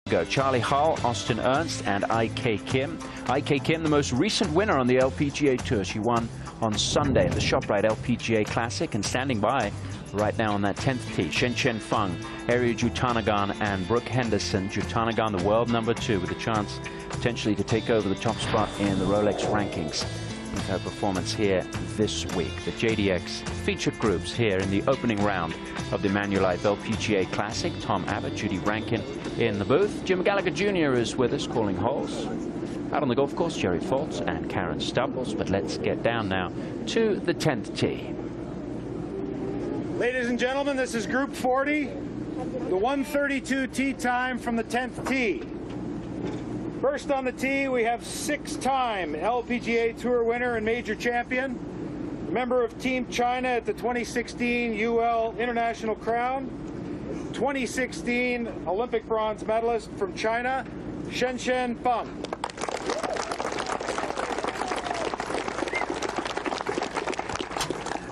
Go Charlie Hull, Austin Ernst, and I.K. Kim. I.K. Kim, the most recent winner on the LPGA Tour. She won on Sunday at the ShopRite LPGA Classic, and standing by right now on that 10th tee, Shen Feng, Ariya Jutanugarn, and Brooke Henderson. Jutanugarn, the world #2, with a chance potentially to take over the top spot in the Rolex rankings with her performance here this week. The JDX featured groups here in the opening round of the Manulife LPGA Classic. Tom Abbott, Judy Rankin in the booth. Jim Gallagher Jr. is with us calling holes. Out on the golf course, Jerry Foltz and Karen Stubbles. But let's get down now to the 10th tee. Ladies and gentlemen, this is Group 40, the 1:32 tee time from the 10th tee. First on the tee, we have 6-time LPGA Tour winner and major champion, member of Team China at the 2016 UL International Crown, 2016 Olympic bronze medalist from China, Shen Feng.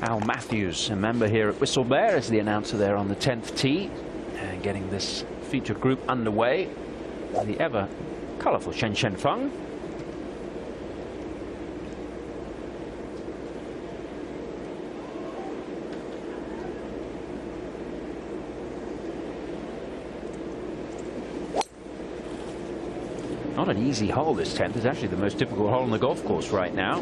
Al Matthews, a member here at Whistle Bear, is the announcer there on the 10th tee, and getting this featured group underway. The ever colourful Shen Feng. Not an easy hole, this 10th. It's actually the most difficult hole on the golf course right now.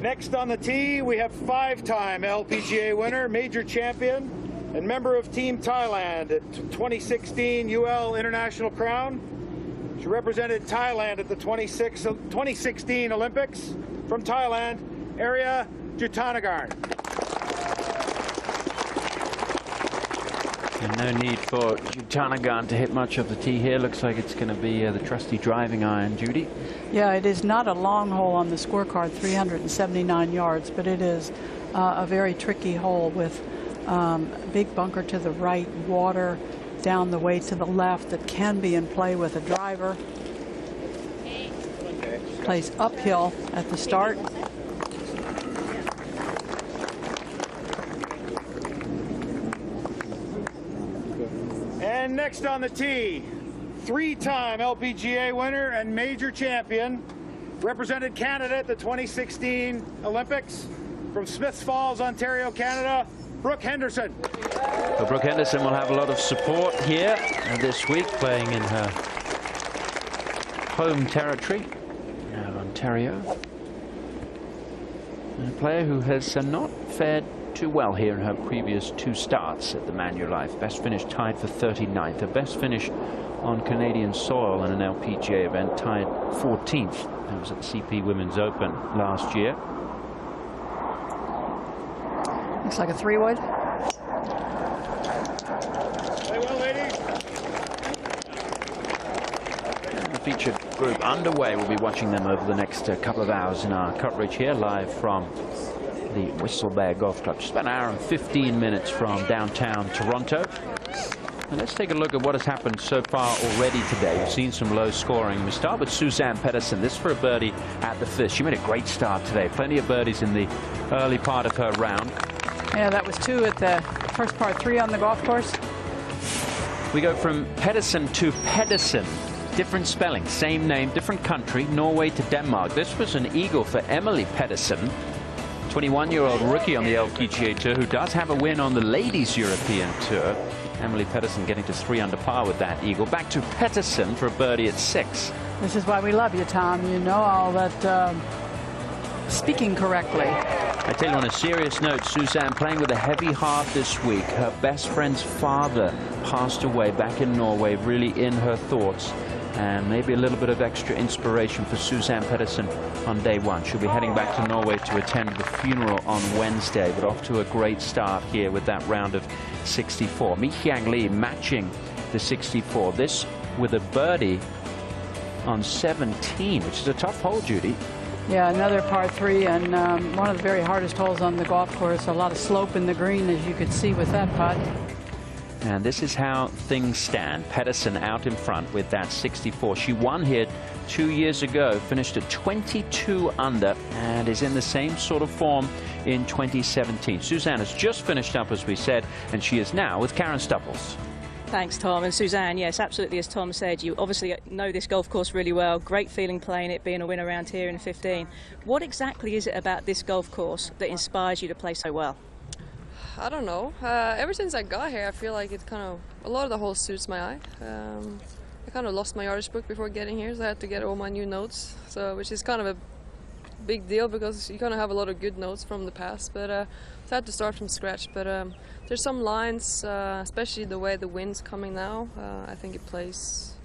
Next on the tee, we have 5-time LPGA winner, major champion, and member of Team Thailand at 2016 UL International Crown. She represented Thailand at the 2016 Olympics. From Thailand, Ariya Jutanugarn. And no need for Jutanugarn to hit much of the tee here. Looks like it's going to be the trusty driving iron, Judy. Yeah, it is not a long hole on the scorecard, 379 yards, but it is a very tricky hole with big bunker to the right, water down the way to the left that can be in play with a driver. Plays uphill at the start. And next on the tee, 3-time LPGA winner and major champion, represented Canada at the 2016 Olympics. From Smiths Falls, Ontario, Canada, Brooke Henderson. Well, Brooke Henderson will have a lot of support here this week, playing in her home territory of Ontario. And a player who has not fared too well here in her previous 2 starts at the Manulife. Best finish tied for 39th. Her best finish on Canadian soil in an LPGA event, tied 14th. That was at the CP Women's Open last year. Looks like a 3-wood. Play well, ladies. And the featured group underway. We'll be watching them over the next couple of hours in our coverage here, live from the Whistle Bear Golf Club. Just about an hour and 15 minutes from downtown Toronto. And let's take a look at what has happened so far already today. We've seen some low scoring. We start with Suzanne Pedersen. This for a birdie at the 5th. She made a great start today. Plenty of birdies in the early part of her round. Yeah, that was 2 at the first part 3 on the golf course. We go from Pedersen to Pedersen. Different spelling, same name, different country, Norway to Denmark. This was an eagle for Emily Pedersen, 21-year-old rookie on the LPGA Tour, who does have a win on the Ladies European Tour. Emily Pedersen getting to 3 under par with that eagle. Back to Pedersen for a birdie at 6. This is why we love you, Tom. You know all that speaking correctly. I tell you, on a serious note, Suzanne playing with a heavy heart this week. Her best friend's father passed away back in Norway, really in her thoughts. And maybe a little bit of extra inspiration for Suzanne Pedersen on day 1. She'll be heading back to Norway to attend the funeral on Wednesday, but off to a great start here with that round of 64. Mi Hyang Lee matching the 64. This with a birdie on 17, which is a tough hole, Judy. Yeah, another par 3, and one of the very hardest holes on the golf course. A lot of slope in the green, as you could see with that putt. And this is how things stand. Pedersen out in front with that 64. She won here 2 years ago, finished at 22 under, and is in the same sort of form in 2017. Suzanne has just finished up, as we said, and she is now with Karen Stupples. Thanks, Tom. And Suzanne, yes, absolutely, as Tom said, you obviously know this golf course really well. Great feeling playing it, being a winner around here in 15. What exactly is it about this golf course that inspires you to play so well? I don't know. Ever since I got here, I feel like it kind of, a lot of the holes suits my eye. I kind of lost my yardage book before getting here, so I had to get all my new notes, which is kind of a big deal because you kind of have a lot of good notes from the past, but so I had to start from scratch. But there's some lines, especially the way the wind's coming now, I think it plays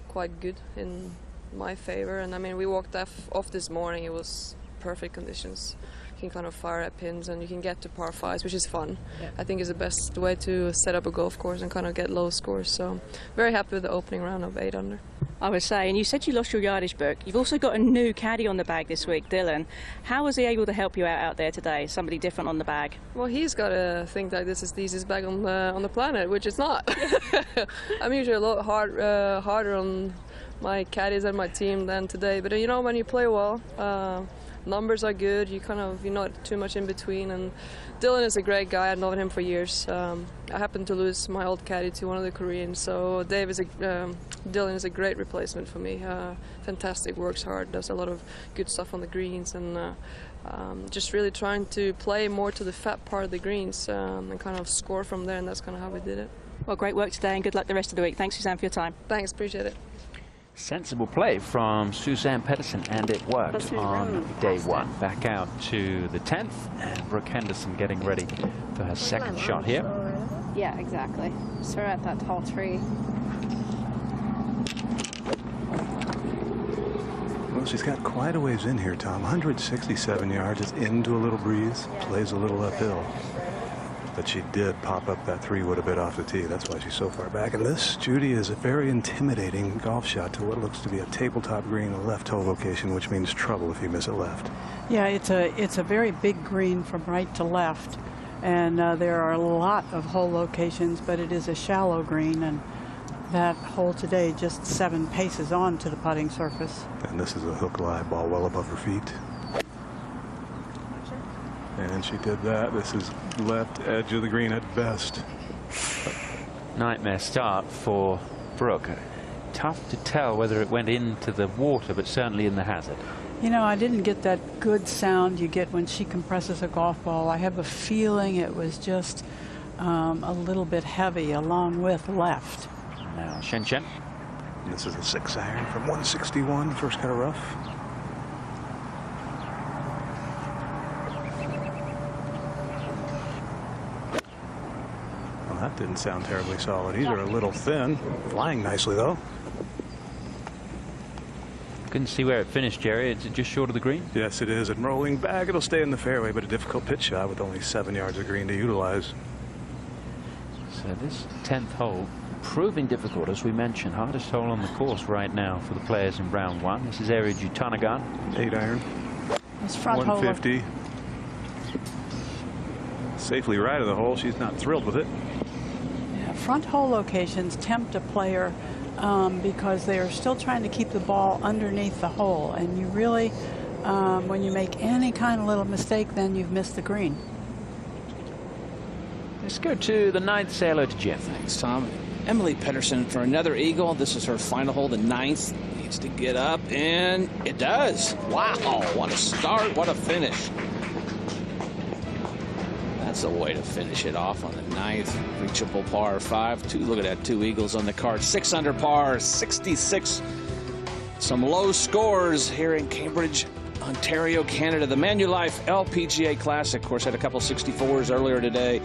quite good in my favor. And I mean, we walked off this morning, it was perfect conditions. You can kind of fire at pins and you can get to par fives, which is fun. Yeah. I think is the best way to set up a golf course and kind of get low scores. So very happy with the opening round of 8 under. I would say, and you said you lost your yardage book. You've also got a new caddy on the bag this week, Dylan. How was he able to help you out there today? Somebody different on the bag? Well, he's got to think that this is the easiest bag on the planet, which it's not. I'm usually a lot harder on my caddies and my team than today. But you know, when you play well, numbers are good. You're not too much in between. And Dylan is a great guy. I've known him for years. I happened to lose my old caddy to one of the Koreans, so Dylan is a great replacement for me. Fantastic, works hard, does a lot of good stuff on the greens, and just really trying to play more to the fat part of the greens and kind of score from there, and that's kind of how we did it. Well, great work today and good luck the rest of the week. Thanks, Suzanne, for your time. Thanks, appreciate it. Sensible play from Suzanne Pedersen, and it worked on day one. Back out to the 10th, and Brooke Henderson getting ready for her second shot here. Yeah, exactly. So we're at that tall tree. Well, she's got quite a ways in here, Tom. 167 yards. It's into a little breeze, plays a little uphill. But she did pop up that 3-wood a bit off the tee. That's why she's so far back. And this, Judy, is a very intimidating golf shot to what looks to be a tabletop green, a left hole location, which means trouble if you miss it left. Yeah, it's a very big green from right to left, and there are a lot of hole locations, but it is a shallow green, and that hole today just 7 paces on to the putting surface. And this is a hook live ball well above her feet. And she did that. This is left edge of the green at best. Nightmare start for Brooke. Tough to tell whether it went into the water, but certainly in the hazard. You know, I didn't get that good sound you get when she compresses a golf ball. I have a feeling it was just a little bit heavy along with left. Now, Shen Shen. And this is a 6-iron from 161, first cut of rough. That didn't sound terribly solid. These are a little thin. Flying nicely, though. Couldn't see where it finished, Jerry. Is it just short of the green? Yes, it is. And rolling back, it'll stay in the fairway, but a difficult pitch shot with only 7 yards of green to utilize. So this 10th hole proving difficult, as we mentioned. Hardest hole on the course right now for the players in round 1. This is Eri Jutanagan. 8-iron. This front 150. Safely right of the hole. She's not thrilled with it. Front hole locations tempt a player because they are still trying to keep the ball underneath the hole, and you really, when you make any kind of little mistake, then you've missed the green. Let's go to the 9th. Say hello to Jim. Thanks, Tom. Emily Pedersen for another eagle. This is her final hole, the 9th. Needs to get up, and it does. Wow, what a start, what a finish. That's a way to finish it off on the 9th. Reachable par 5. Look at that, 2 eagles on the card. 6 under par, 66. Some low scores here in Cambridge, Ontario, Canada. The Manulife LPGA Classic, of course, had a couple 64s earlier today.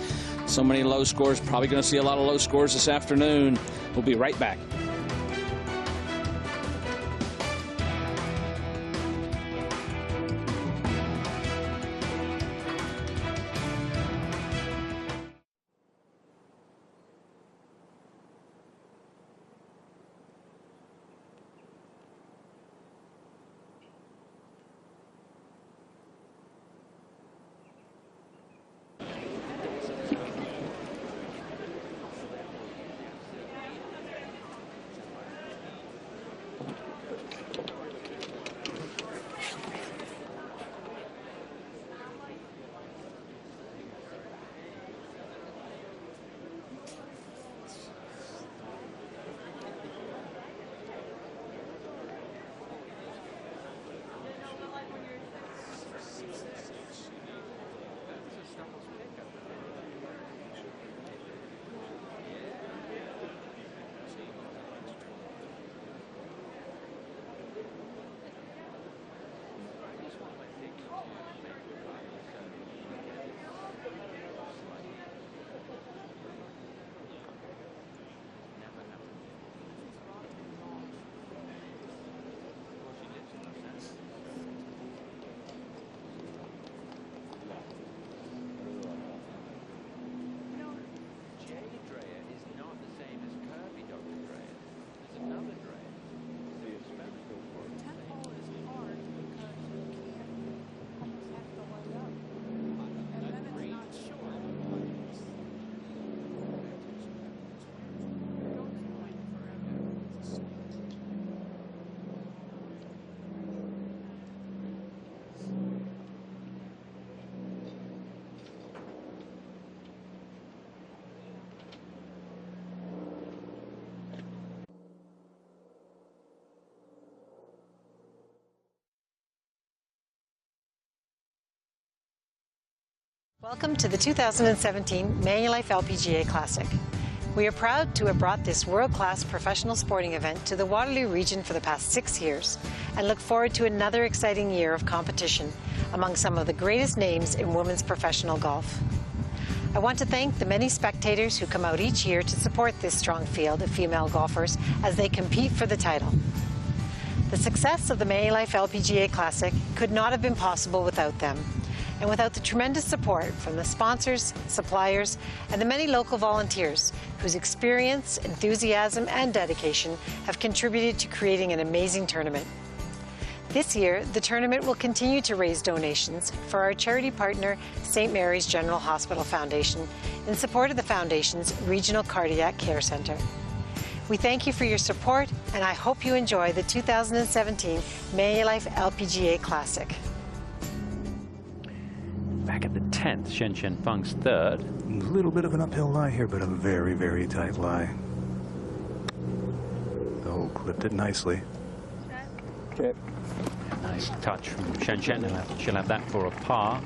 So many low scores. Probably going to see a lot of low scores this afternoon. We'll be right back. Welcome to the 2017 Manulife LPGA Classic. We are proud to have brought this world-class professional sporting event to the Waterloo region for the past 6 years and look forward to another exciting year of competition among some of the greatest names in women's professional golf. I want to thank the many spectators who come out each year to support this strong field of female golfers as they compete for the title. The success of the Manulife LPGA Classic could not have been possible without them, and without the tremendous support from the sponsors, suppliers, and the many local volunteers whose experience, enthusiasm, and dedication have contributed to creating an amazing tournament. This year, the tournament will continue to raise donations for our charity partner, St. Mary's General Hospital Foundation, in support of the Foundation's Regional Cardiac Care Centre. We thank you for your support, and I hope you enjoy the 2017 Manulife LPGA Classic. Back at the 10th, Shen Feng's third. A little bit of an uphill lie here, but a very, very tight lie. Oh, clipped it nicely. Okay. Nice touch from Shen. She'll have that for a par.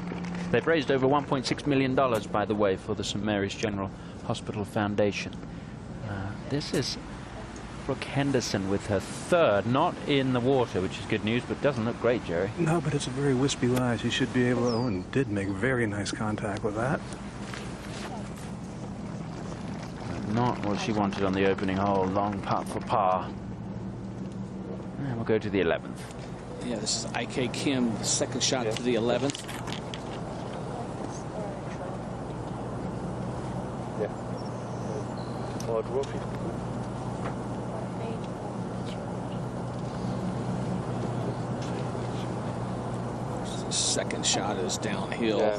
They've raised over $1.6 million, by the way, for the St. Mary's General Hospital Foundation. This is Brooke Henderson with her third, not in the water, which is good news, but doesn't look great, Jerry. No, but it's a very wispy lie. She should be able to, oh, and did make very nice contact with that. Not what she wanted on the opening hole. Long putt for par. And we'll go to the 11th. Yeah, this is IK Kim, second shot to the 11th. Yeah. Oh, trophy. Second shot is downhill. Yeah.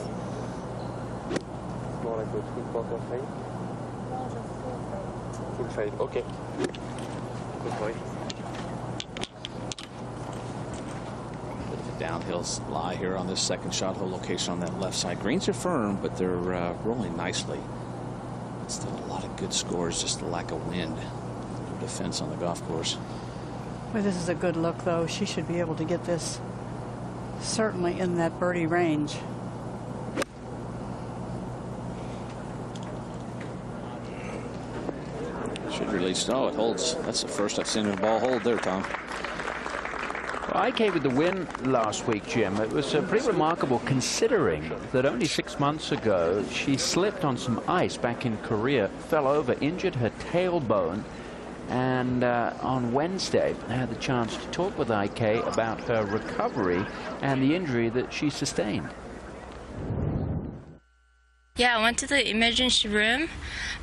You want to go full side? Full side, okay. Good point. Downhill lie here on this second shot hole location on that left side. Greens are firm, but they're rolling nicely. Still a lot of good scores, just a lack of wind or defense on the golf course. Well, this is a good look, though. She should be able to get this certainly in that birdie range. Should release. Oh, it holds. That's the first I've seen a ball hold there, Tom. Well, IK with the win last week, Jim. It was pretty remarkable considering that only 6 months ago she slipped on some ice back in Korea, fell over, injured her tailbone, and on Wednesday I had the chance to talk with IK about her recovery and the injury that she sustained. Yeah, I went to the emergency room,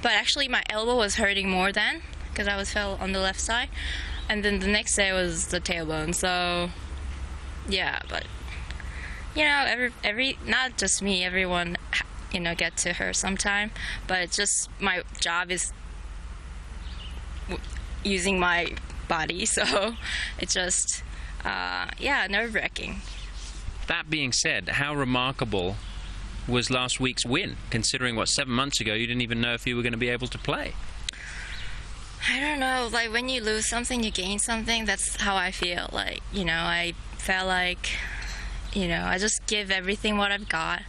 but actually my elbow was hurting more then because I fell on the left side. And then the next day was the tailbone. So, yeah, but you know, every not just me, everyone, you know, get to her sometime. But it's just my job is using my body, so it's just, yeah, nerve-wracking. That being said, how remarkable was last week's win, considering what 7 months ago you didn't even know if you were going to be able to play? I don't know, like when you lose something, you gain something. That's how I feel. Like, you know, I felt like, you know, I just give everything what I've got,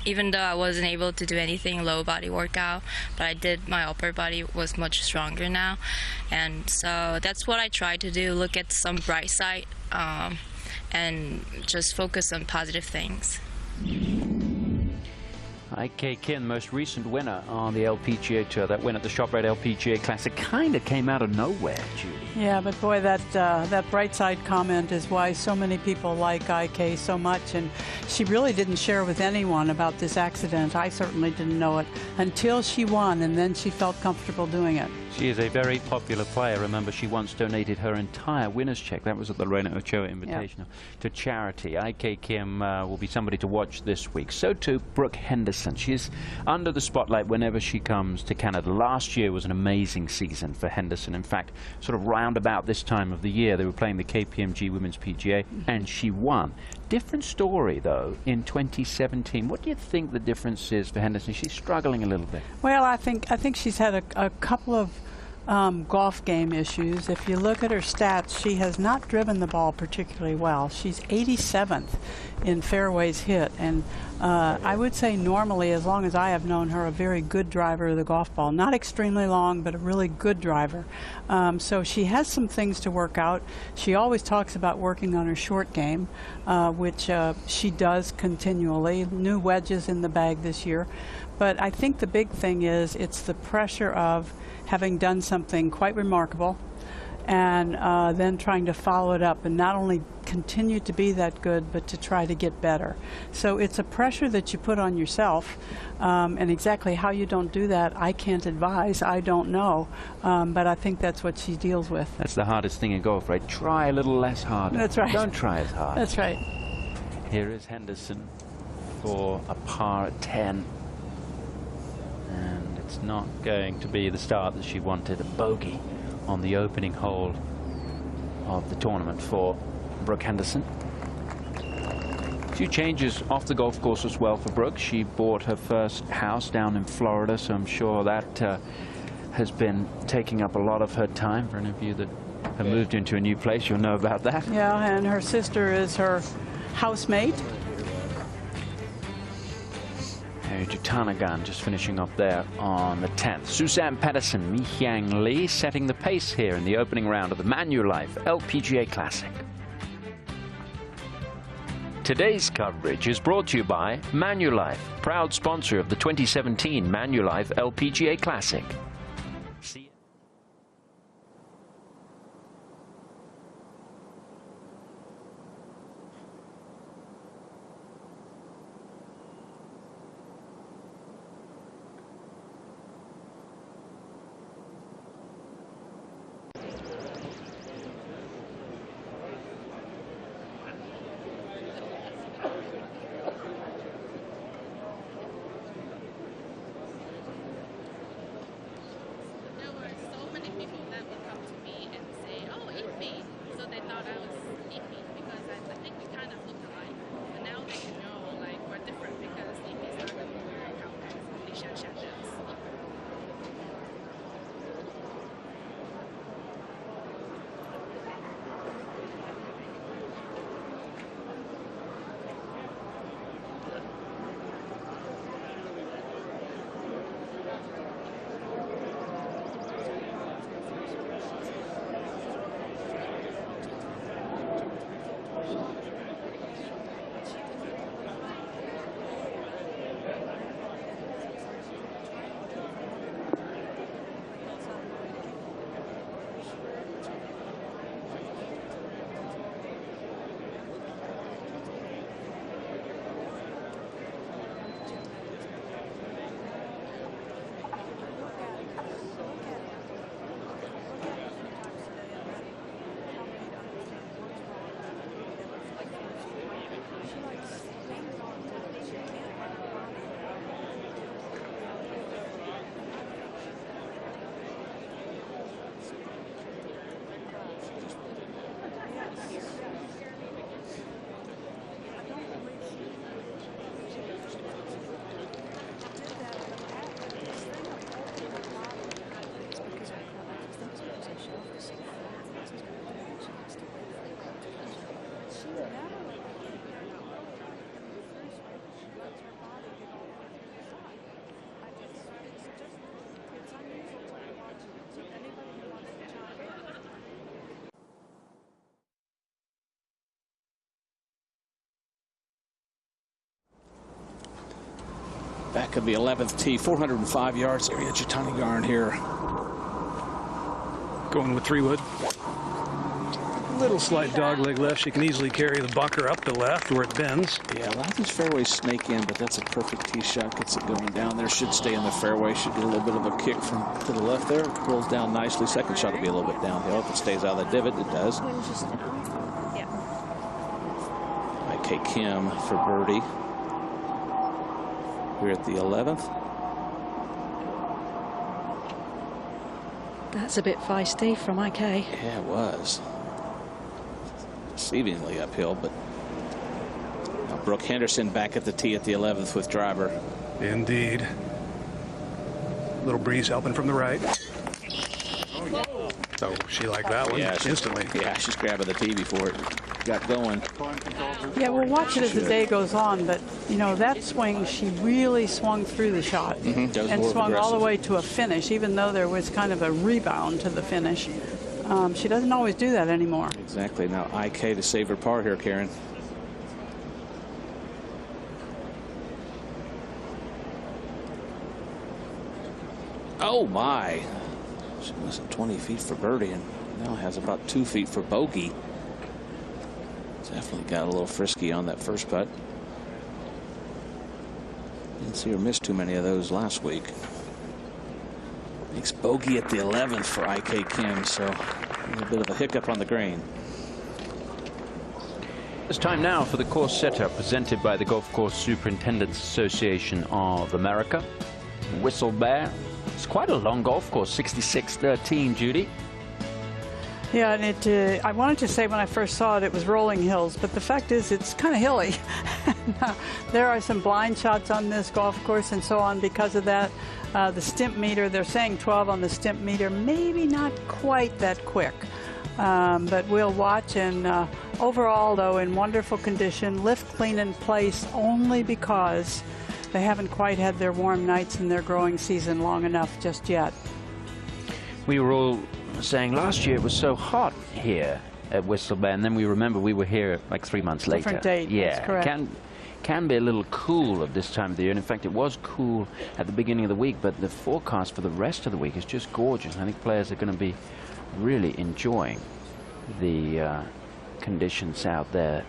even though I wasn't able to do anything low body workout, but I did, my upper body was much stronger now. And so that's what I try to do, look at some bright side and just focus on positive things. IK Kim, most recent winner on the LPGA Tour. That win at the ShopRite LPGA Classic kind of came out of nowhere, Judy. Yeah, but boy, that bright side comment is why so many people like IK so much, and she really didn't share with anyone about this accident. I certainly didn't know it until she won, and then she felt comfortable doing it. She is a very popular player. Remember, she once donated her entire winner's check, that was at the Lorena Ochoa Invitational, to charity. IK Kim will be somebody to watch this week. So too, Brooke Henderson. She is under the spotlight whenever she comes to Canada. Last year was an amazing season for Henderson. In fact, sort of round about this time of the year, they were playing the KPMG Women's PGA, and she won. Different story, though, in 2017. What do you think the difference is for Henderson? She's struggling a little bit. Well, I think she's had a couple of golf game issues. If you look at her stats, she has not driven the ball particularly well. She's 87th in fairways hit, and I would say normally, as long as I have known her, a very good driver of the golf ball. Not extremely long, but a really good driver. So she has some things to work out. She always talks about working on her short game, which she does continually. New wedges in the bag this year. But I think the big thing is it's the pressure of having done something quite remarkable and then trying to follow it up and not only continue to be that good, but to try to get better. So it's a pressure that you put on yourself, and exactly how you don't do that, I can't advise. I don't know, but I think that's what she deals with. That's the hardest thing in golf, right? Try a little less hard. That's right. Don't try as hard. That's right. Here is Henderson for a par at 10. And it's not going to be the start that she wanted. A bogey on the opening hole of the tournament for Brooke Henderson. A few changes off the golf course as well for Brooke. She bought her first house down in Florida, so I'm sure that has been taking up a lot of her time. For any of you that have moved into a new place, you'll know about that. Yeah, and her sister is her housemate. Jutanagan just finishing up there on the 10th. Suzann Pettersen, Mi Hyang Lee setting the pace here in the opening round of the Manulife LPGA Classic. Today's coverage is brought to you by Manulife, proud sponsor of the 2017 Manulife LPGA Classic. Back of the 11th tee, 405 yards area. Jutanagan here. Going with 3-wood. Little slight dogleg left. She can easily carry the bunker up the left where it bends. Yeah, a lot of these fairways snake in, but that's a perfect tee shot. Gets it going down there. Should stay in the fairway. Should get a little bit of a kick from to the left there. Rolls down nicely. Second shot will be a little bit downhill. If it stays out of the divot, it does. IK Kim for birdie. We're at the 11th. That's a bit feisty from IK. Yeah, it was. Exceedingly uphill, but now Brooke Henderson back at the tee at the 11th with driver. Indeed. Little breeze helping from the right. Oh, she liked that one instantly. Yeah, she's grabbing the tee before it got going. Yeah, we'll watch it as the day goes on, but, you know, that swing, she really swung through the shot and swung all the way to a finish, even though there was kind of a rebound to the finish. She doesn't always do that anymore. Exactly. Now IK to save her par here, Karen. Oh, my. She was at 20 feet for birdie and now has about 2 feet for bogey. Definitely got a little frisky on that first putt. Didn't see her miss too many of those last week. Makes bogey at the 11th for IK Kim, so a little bit of a hiccup on the green. It's time now for the course setup presented by the Golf Course Superintendents Association of America. Whistle Bear. It's quite a long golf course, 66-13, Judy. Yeah, and I wanted to say when I first saw it, it was rolling hills, but the fact is it's kind of hilly. There are some blind shots on this golf course and so on because of that. The stimp meter, they're saying 12 on the stimp meter, maybe not quite that quick. But we'll watch, and overall, though, in wonderful condition, lift clean in place only because they haven't quite had their warm nights in their growing season long enough just yet. We were all saying last year it was so hot here at Whistle Bear, and then we remember we were here like 3 months later. Different date, yeah, that's correct. Can be a little cool at this time of the year, and in fact it was cool at the beginning of the week, but the forecast for the rest of the week is just gorgeous. I think players are going to be really enjoying the conditions out there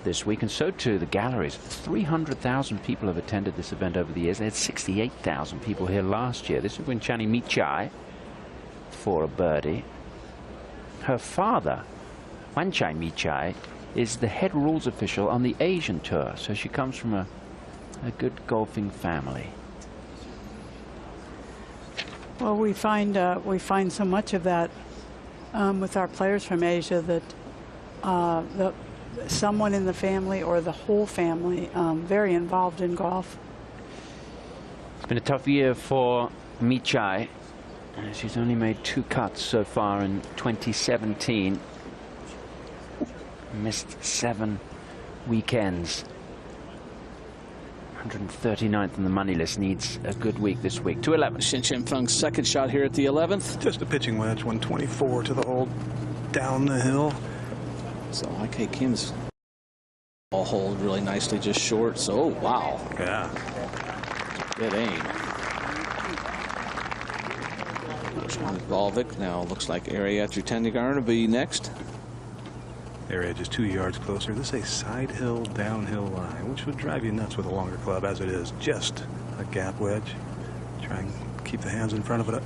this week, and so too the galleries. 300,000 people have attended this event over the years. They had 68,000 people here last year. This is when Chani Michai for a birdie. Her father, Wanchai Michai, is the head rules official on the Asian Tour, so she comes from a good golfing family. Well, we find so much of that with our players from Asia, that someone in the family or the whole family very involved in golf. It's been a tough year for Michai. She's only made 2 cuts so far in 2017. Missed 7 weekends. 139th on the money list. Needs a good week this week. 211. Shin Chen Feng's second shot here at the 11th. Just a pitching wedge, 124 to the hole, down the hill. So IK Kim's ball hold really nicely, just short. So, oh, wow. Yeah. Good aim. Volvic now looks like Ariadne Tendigarn will be next. Area just 2 yards closer. This is a side hill, downhill line, which would drive you nuts with a longer club, as it is just a gap wedge. Try and keep the hands in front of it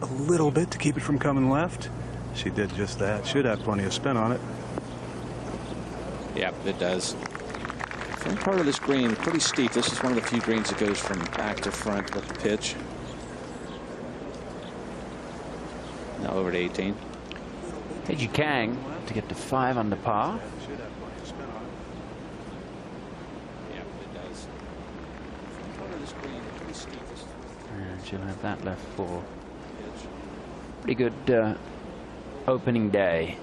a little bit to keep it from coming left. She did just that. Should have plenty of spin on it. Yep, it does. Front part of this green, pretty steep. This is one of the few greens that goes from back to front with the pitch. Now over to 18. Heiji Kang to get to 5 under par. Yeah, it does. Part of this green, pretty steep. And she'll have that left for pretty good opening day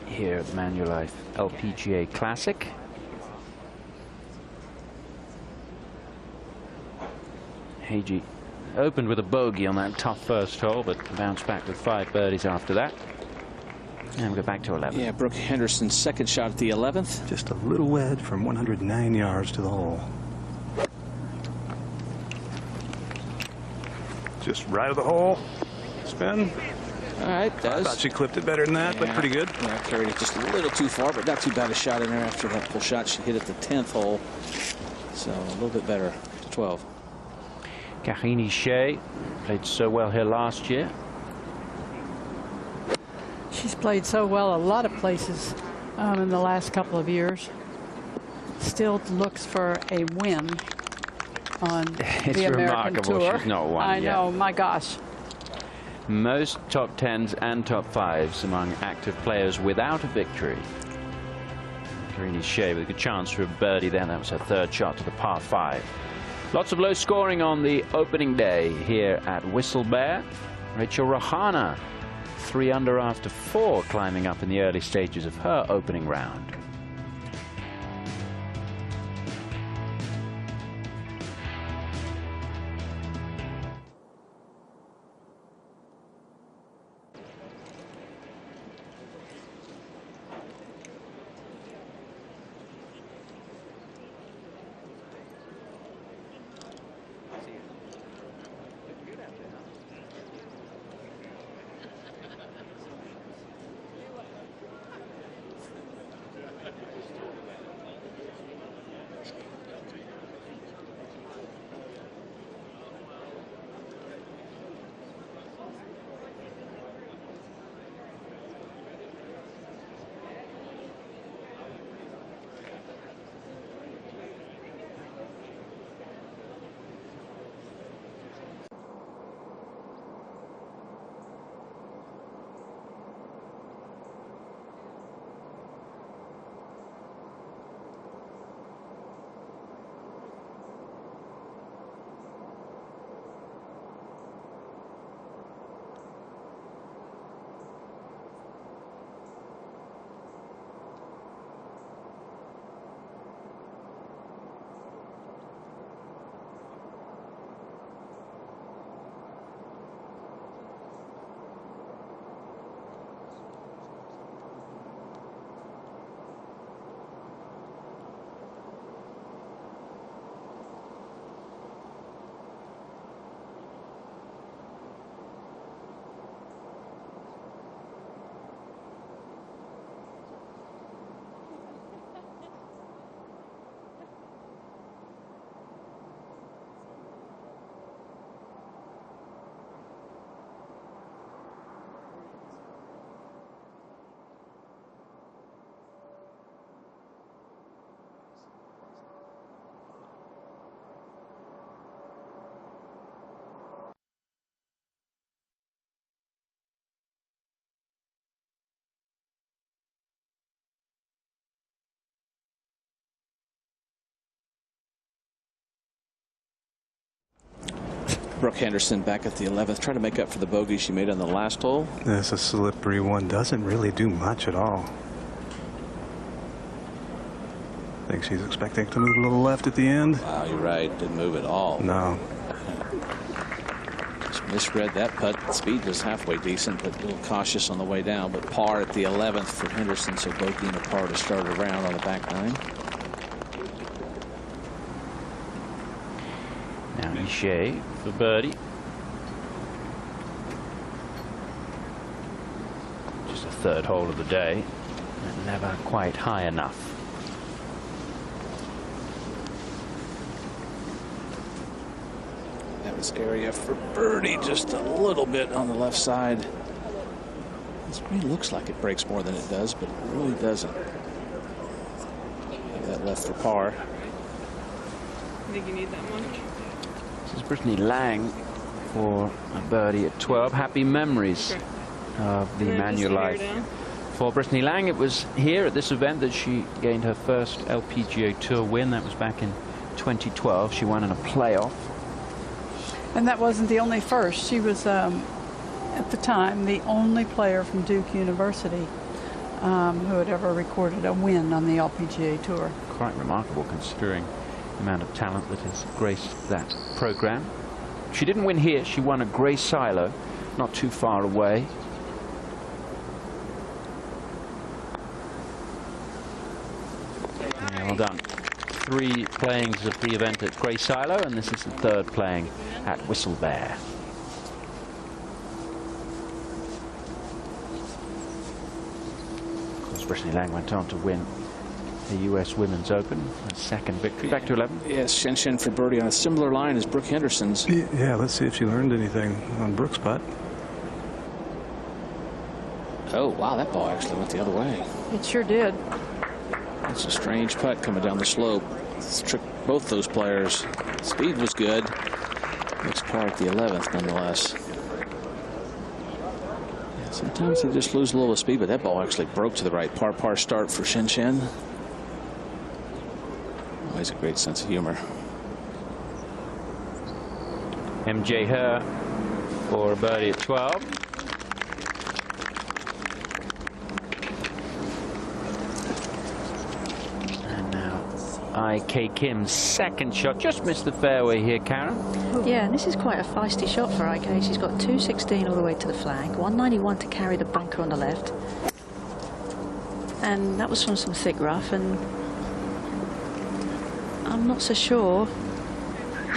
here at Manulife LPGA Classic. Heiji opened with a bogey on that tough first hole, but bounced back with 5 birdies after that. And we'll go back to 11. Yeah, Brooke Henderson's second shot at the 11th. Just a little wedge from 109 yards to the hole. Just right of the hole. Spin. All right, does. I thought she clipped it better than that, but pretty good. Yeah, carried it just a little too far, but not too bad a shot in there after that full shot she hit at the 10th hole. So a little bit better to 12. Kahini Shea played so well here last year. She's played so well a lot of places in the last couple of years. Still looks for a win on the American Tour. She's not won I yet. know, my gosh. Most top 10s and top 5s among active players without a victory. Kahini Shea with a good chance for a birdie there. That was her 3rd shot to the par 5. Lots of low scoring on the opening day here at Whistle Bear. Rachel Rahana 3 under after 4, climbing up in the early stages of her opening round. Brooke Henderson back at the 11th, trying to make up for the bogey she made on the last hole. It's a slippery one. Doesn't really do much at all. I think she's expecting to move a little left at the end. Wow, you're right. Didn't move at all. No. Just misread that putt. The speed was halfway decent, but a little cautious on the way down. But par at the 11th for Henderson, so bogey and a par to start a round on the back nine. Now Ishe for birdie. Just a third hole of the day, and never quite high enough. That was area for birdie, just a little bit on the left side. This really looks like it breaks more than it does, but it really doesn't. Maybe that left for par. I think you need that much. This is Brittany Lang for a birdie at 12. Happy memories of the Manulife. For Brittany Lang, it was here at this event that she gained her first LPGA Tour win. That was back in 2012. She won in a playoff. And that wasn't the only first. She was, at the time, the only player from Duke University who had ever recorded a win on the LPGA Tour. Quite remarkable considering the amount of talent that has graced that program. She didn't win here. She won at Grey Silo, not too far away. Yeah, well done. 3 playings of the event at Grey Silo, and this is the 3rd playing at Whistle Bear. Of course, Brittany Lang went on to win the U.S. Women's Open, a 2nd victory, back to 11. Yes, Shen Shen for birdie on a similar line as Brooke Henderson's. Yeah, let's see if she learned anything on Brooke's putt. Oh, wow, that ball actually went the other way. It sure did. It's a strange putt coming down the slope. It's tricked both those players. Speed was good. Looks par at the 11th, nonetheless. Yeah, sometimes they just lose a little speed, but that ball actually broke to the right. Par start for Shen Shen. Always a great sense of humor. MJ Her for a birdie at 12. I.K. Kim's second shot. Just missed the fairway here, Karen. Yeah, and this is quite a feisty shot for I.K. She's got 216 all the way to the flag, 191 to carry the bunker on the left. And that was from some thick rough, and I'm not so sure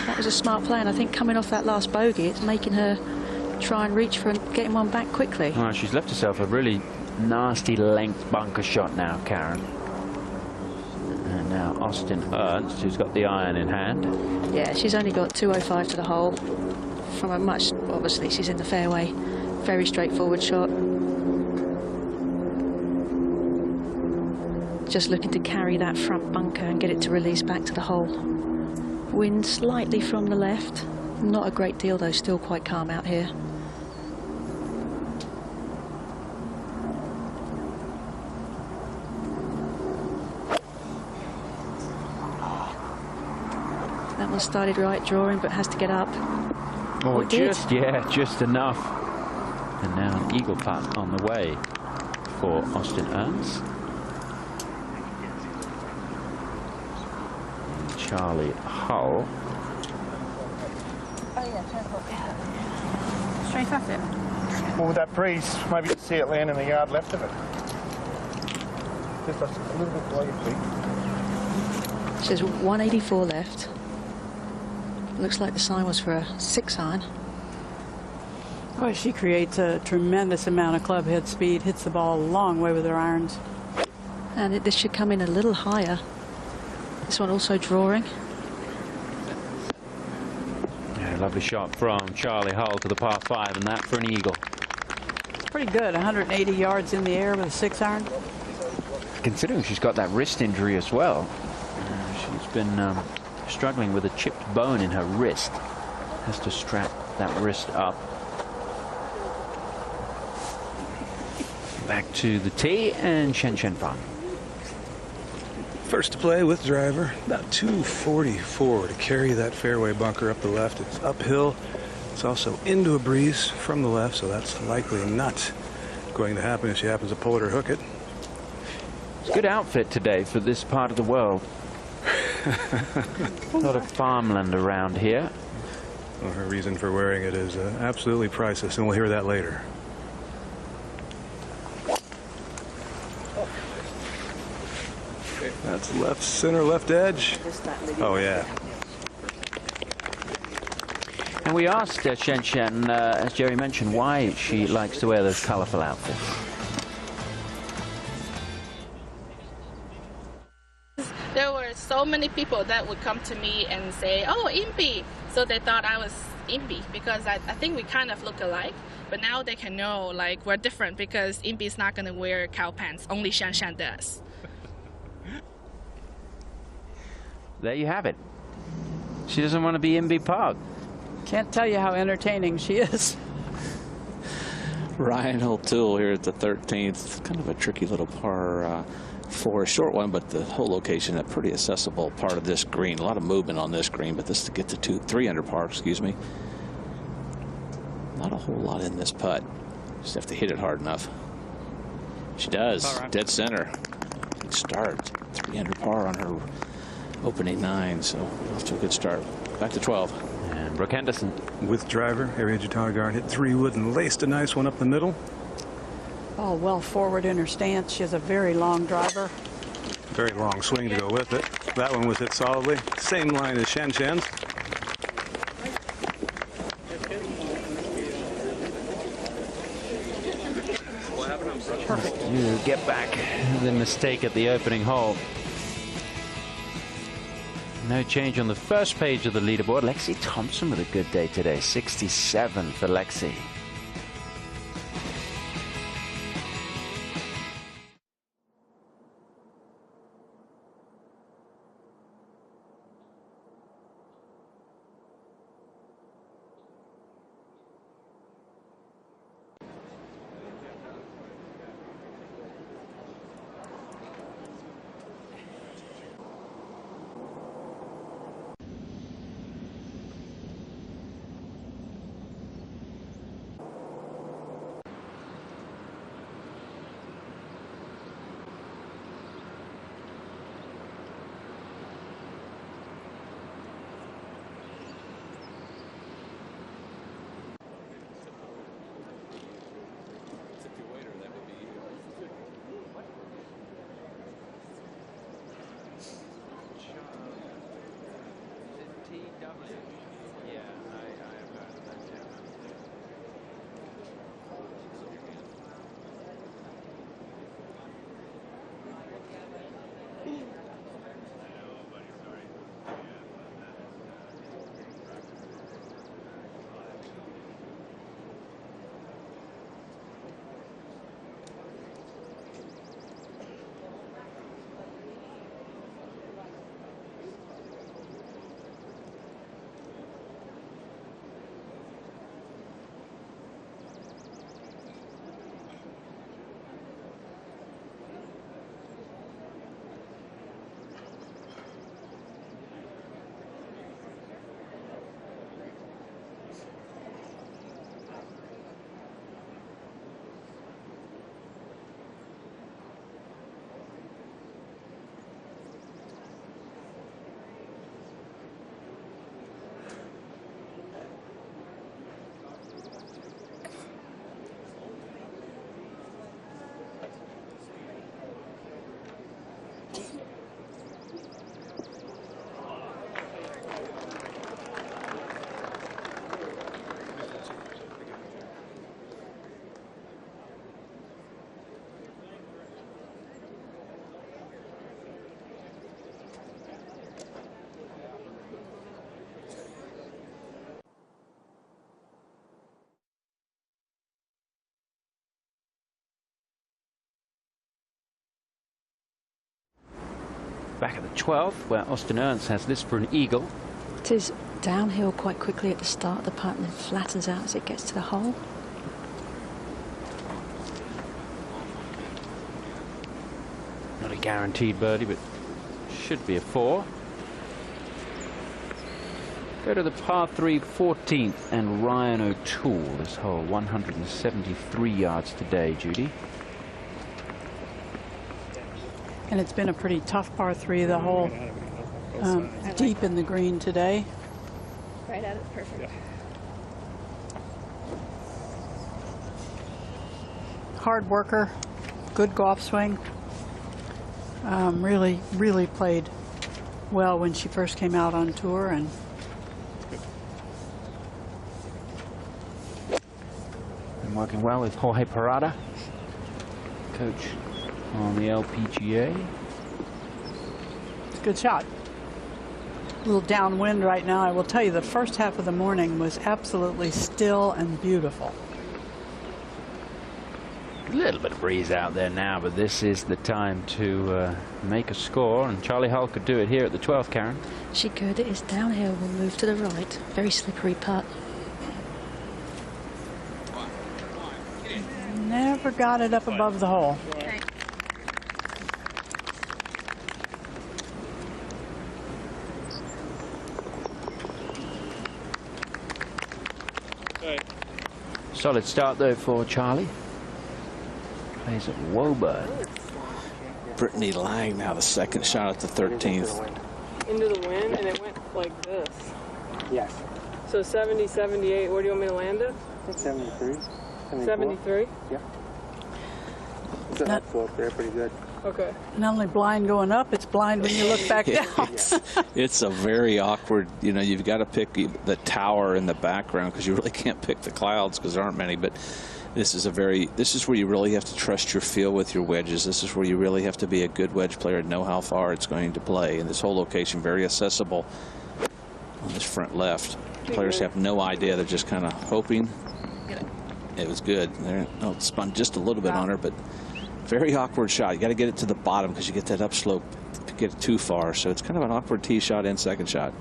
that was a smart plan. I think coming off that last bogey, it's making her try and reach for getting one back quickly. Well, she's left herself a really nasty length bunker shot now, Karen. And now Austin Ernst, who's got the iron in hand. Yeah, she's only got 205 to the hole from a much, obviously she's in the fairway, very straightforward shot. Just looking to carry that front bunker and get it to release back to the hole. Wind slightly from the left, not a great deal though, still quite calm out here. That one started right drawing but has to get up. Oh, just enough. And now an eagle putt on the way for Austin Ernst. Charlie Hull. Straight off it. Well, with that breeze, maybe you can see it land in the yard left of it. Just a little bit below your feet. Says 184 left. Looks like the sign was for a 6-iron. Boy, she creates a tremendous amount of club head speed, hits the ball a long way with her irons. And this should come in a little higher. This one also drawing. Yeah, lovely shot from Charlie Hull to the par 5, and that for an eagle. It's pretty good, 180 yards in the air with a 6-iron. Considering she's got that wrist injury as well. She's been struggling with a chipped bone in her wrist. Has to strap that wrist up. Back to the tee and Shen Fan. First to play with driver, about 244 to carry that fairway bunker up the left. It's uphill. It's also into a breeze from the left, so that's likely not going to happen if she happens to pull it or hook it. It's a good outfit today for this part of the world. A lot of farmland around here. Well, her reason for wearing it is absolutely priceless, and we'll hear that later. That's left center, left edge. Oh, yeah. And we asked Shen, as Jerry mentioned, why she likes to wear those colorful outfits. There were so many people that would come to me and say, oh, Impy. So they thought I was Impy because I think we kind of look alike. But now they can know, like, we're different because Impy's not going to wear cow pants. Only Shan does. There you have it. She doesn't want to be Imby Park. Can't tell you how entertaining she is. Ryan O'Toole here at the 13th. Kind of a tricky little par 4, a short one, but the whole location, a pretty accessible part of this green. A lot of movement on this green, but this to get to 3 under par, excuse me. Not a whole lot in this putt. Just have to hit it hard enough. She does. Right. Dead center. Good start. 3 under par on her opening 9, so off to a good start. Back to 12. And Brooke Henderson with driver. Ariya Jutanugarn hit 3 wood and laced a nice one up the middle. Oh, well forward in her stance. She has a very long driver. Very long swing to go with it. That one was hit solidly. Same line as Shen Shen's. Perfect. You get back the mistake at the opening hole. No change on the first page of the leaderboard. Lexi Thompson with a good day today. 67 for Lexi. Back at the 12th, where Austin Ernst has this for an eagle. It is downhill quite quickly at the start of the putt and then flattens out as it gets to the hole. Not a guaranteed birdie, but should be a 4. Go to the par 3 14th and Ryan O'Toole. This hole 173 yards today, Judy. And it's been a pretty tough par 3, the hole deep in the green today. Right at it, perfect. Hard worker, good golf swing. Really played well when she first came out on tour, and working well with Jorge Parada, coach on the LPGA. It's a good shot. A little downwind right now. I will tell you, the first half of the morning was absolutely still and beautiful. A little bit of breeze out there now, but this is the time to make a score, and Charlie Hull could do it here at the 12th, Karen. She could. It is downhill. We'll move to the right. Very slippery putt. Never got it up above the hole. Okay. Solid start though for Charlie. Plays at Woburn. Brittany Lang now the second shot at the 13th. Into the wind, and it went like this. Yes. So 70, 78, where do you want me to land it? I think 73. 73? Yeah. It's an upslope there, pretty good. Okay. Not only blind going up, it's blind when you look back down. It's a very awkward, you know, you've got to pick the tower in the background because you really can't pick the clouds because there aren't many, but this is where you really have to trust your feel with your wedges. This is where you really have to be a good wedge player and know how far it's going to play. And this whole location very accessible on this front left. Players have no idea. They're just kind of hoping. It was good. No, it spun just a little bit on her, but very awkward shot. You got to get it to the bottom because you get that upslope to get it too far. So it's kind of an awkward tee shot and second shot.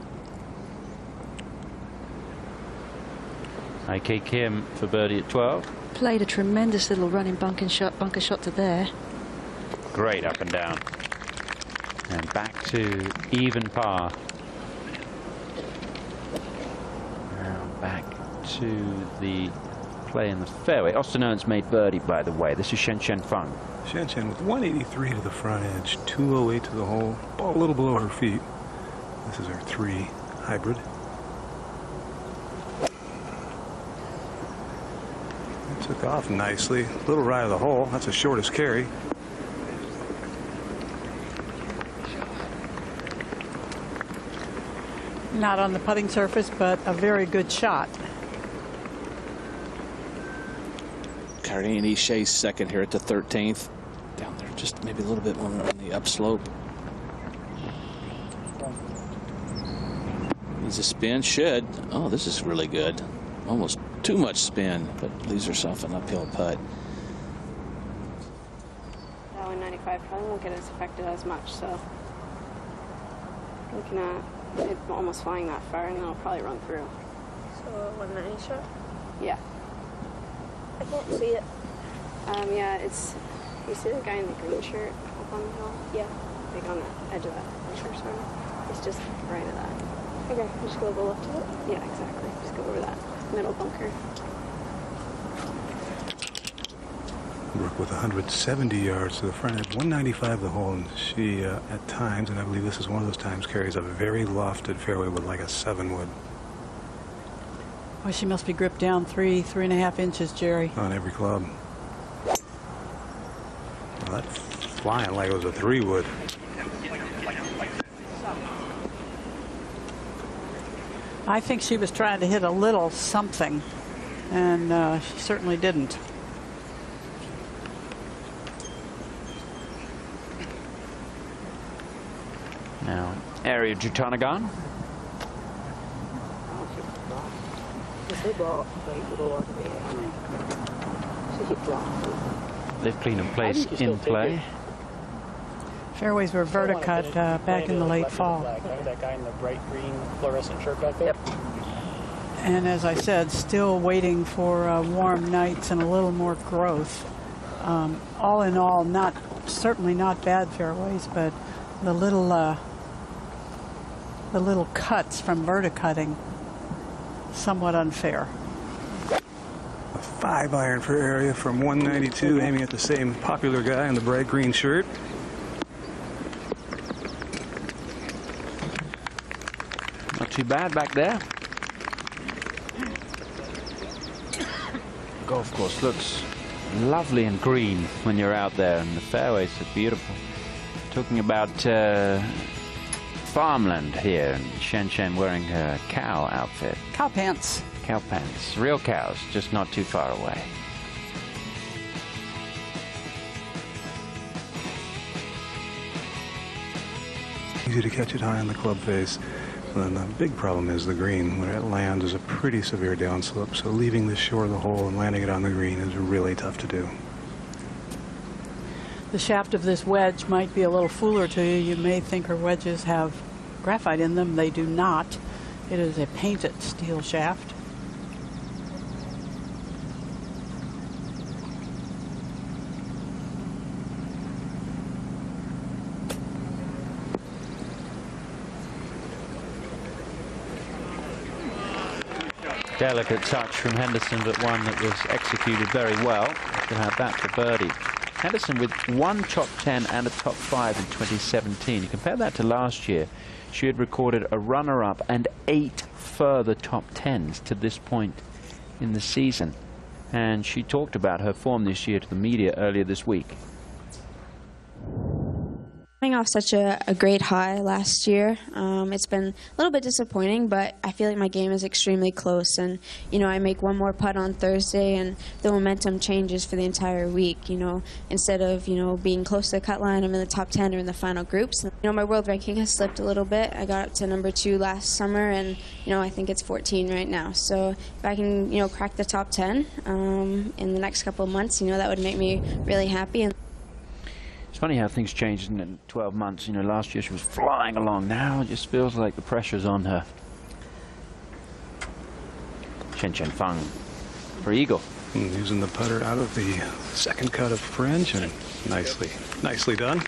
IK Kim for birdie at 12. Played a tremendous little running bunker shot to there. Great up and down. And back to even par. Now back to the play in the fairway. Austin Ernst made birdie, by the way. This is Shen Shen Feng. Shen Shen with 183 to the front edge, 208 to the hole, ball a little below her feet. This is her 3 hybrid. It took off nicely. Little right of the hole. That's the shortest carry. Not on the putting surface, but a very good shot. Karine Ishe's second here at the 13th. Down there, just maybe a little bit more on the upslope. Needs a spin, should. Oh, this is really good. Almost too much spin, but leaves herself an uphill putt. That 195 probably won't get as affected as much, so looking at it almost flying that far, and then it'll probably run through. So 190 shot? Yeah. I can't see it. Yeah, it's, you see the guy in the green shirt up on the hill? Yeah. Like on the edge of that picture, sort of. It's just right at that. Okay, just go left of it? Yeah, exactly. Just go over that middle bunker. Brooke with 170 yards to the front edge, 195 the hole, and she at times, and I believe this is one of those times, carries a very lofted fairway with like a 7 wood. Well, she must be gripped down 3.5 inches, Jerry. On every club. Well, that's flying like it was a 3 wood. I think she was trying to hit a little something, and she certainly didn't. Now, Area Jutanagan. They've clean and place in play. Fairways were verticut back in the late fall. That guy in the bright green fluorescent shirt back there? Yep. And as I said, still waiting for warm nights and a little more growth. All in all, certainly not bad fairways, but the little cuts from verticutting, somewhat unfair. A 5-iron for area from 192, aiming at the same popular guy in the bright green shirt. Not too bad back there. Golf course looks lovely and green when you're out there, and the fairways are beautiful. Talking about farmland here, and Shen wearing her cow outfit. Cow pants. Cow pants. Real cows, just not too far away. Easy to catch it high on the club face. And the big problem is the green. When it lands is a pretty severe downslope, so leaving the shore of the hole and landing it on the green is really tough to do. The shaft of this wedge might be a little fooler to you. You may think her wedges have graphite in them. They do not. It is a painted steel shaft. Delicate touch from Henderson, but one that was executed very well. To have that for birdie. Henderson with 1 top 10 and a top 5 in 2017. You compare that to last year, she had recorded a runner-up and 8 further top 10s to this point in the season. And she talked about her form this year to the media earlier this week. Coming off such a great high last year, it's been a little bit disappointing, but I feel like my game is extremely close, and I make one more putt on Thursday and the momentum changes for the entire week. Instead of being close to the cut line, I'm in the top 10 or in the final groups. My world ranking has slipped a little bit. I got up to number 2 last summer, and I think it's 14 right now. So if I can crack the top 10 in the next couple of months, that would make me really happy. It's funny how things changed in 12 months. Last year she was flying along. Now it just feels like the pressure's on her. Chen Feng for eagle. And using the putter out of the second cut of French, and nicely done.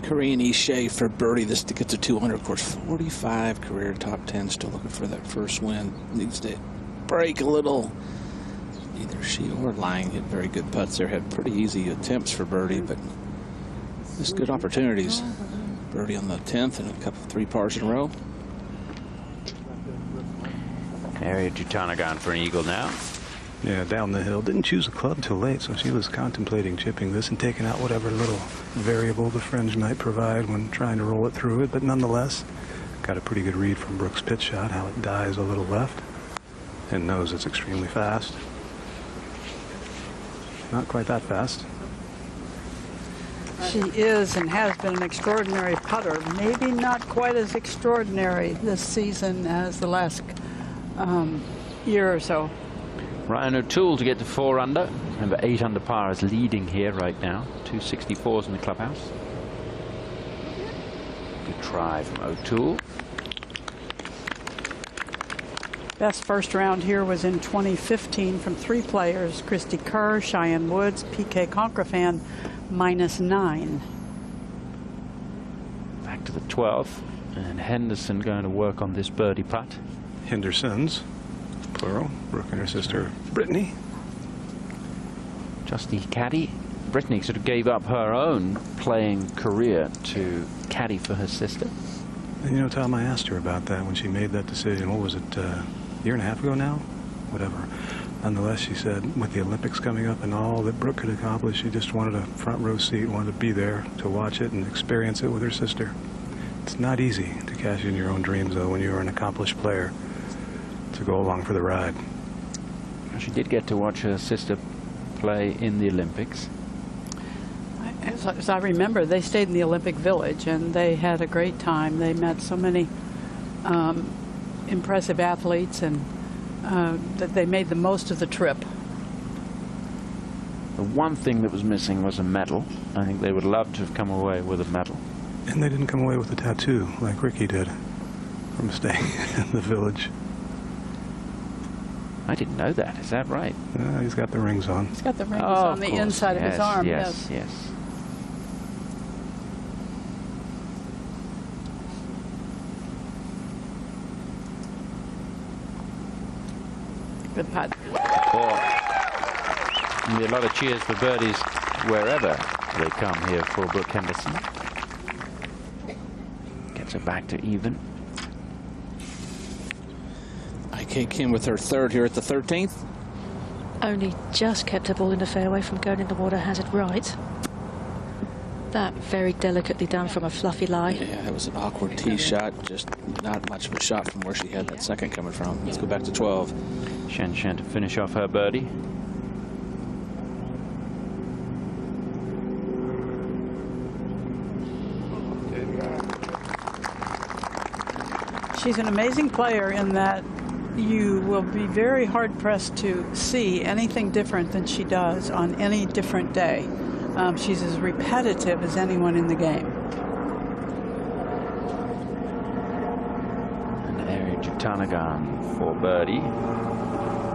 Korean Ishe for birdie. This to get to 200, of course. 45 career top 10. Still looking for that first win. Needs to break a little. Either she or Lang hit very good putts there. Had pretty easy attempts for birdie, but just good opportunities. Birdie on the 10th and a couple 3 pars in a row. Ariya Jutanugarn for an eagle now. Yeah, down the hill. Didn't choose a club till late, so she was contemplating chipping this and taking out whatever little variable the fringe might provide when trying to roll it through it. But nonetheless, got a pretty good read from Brooks' pitch shot, how it dies a little left, and knows it's extremely fast. Not quite that fast. She is and has been an extraordinary putter. Maybe not quite as extraordinary this season as the last year or so. Ryan O'Toole to get to 4 under. Remember, 8 under par is leading here right now. 264s in the clubhouse. Good try from O'Toole. Best first round here was in 2015 from 3 players: Christy Kerr, Cheyenne Woods, PK Concrefan, -9. Back to the 12th, and Henderson going to work on this birdie putt. Henderson's, plural. Brooke and her sister Brittany. Just the caddy. Brittany sort of gave up her own playing career to caddy for her sister. And Tom, I asked her about that when she made that decision. What was it, a year and a half ago now? Whatever. Nonetheless, she said with the Olympics coming up and all that Brooke could accomplish, she just wanted a front row seat, wanted to be there to watch it and experience it with her sister. It's not easy to cash in your own dreams, though, when you're an accomplished player, to go along for the ride. She did get to watch her sister play in the Olympics. As I remember, they stayed in the Olympic Village and they had a great time. They met so many impressive athletes, and that they made the most of the trip. The one thing that was missing was a medal. I think they would love to have come away with a medal. And they didn't come away with a tattoo like Ricky did from staying in the village. I didn't know that. Is that right? He's got the rings on. He's got the rings on the inside of his arm. Yes. Good putt. There'll be a lot of cheers for birdies wherever they come here for Brooke Henderson. Gets it back to even. IK Kim with her third here at the 13th. Only just kept her ball in the fairway from going in the water, has it right. That very delicately done from a fluffy lie. Yeah, it was an awkward tee shot, just not much of a shot from where she had that second coming from. Let's go back to 12. Shen Shen to finish off her birdie. She's an amazing player in that you will be very hard-pressed to see anything different than she does on any different day. She's as repetitive as anyone in the game. And Ari Jatanagan for birdie.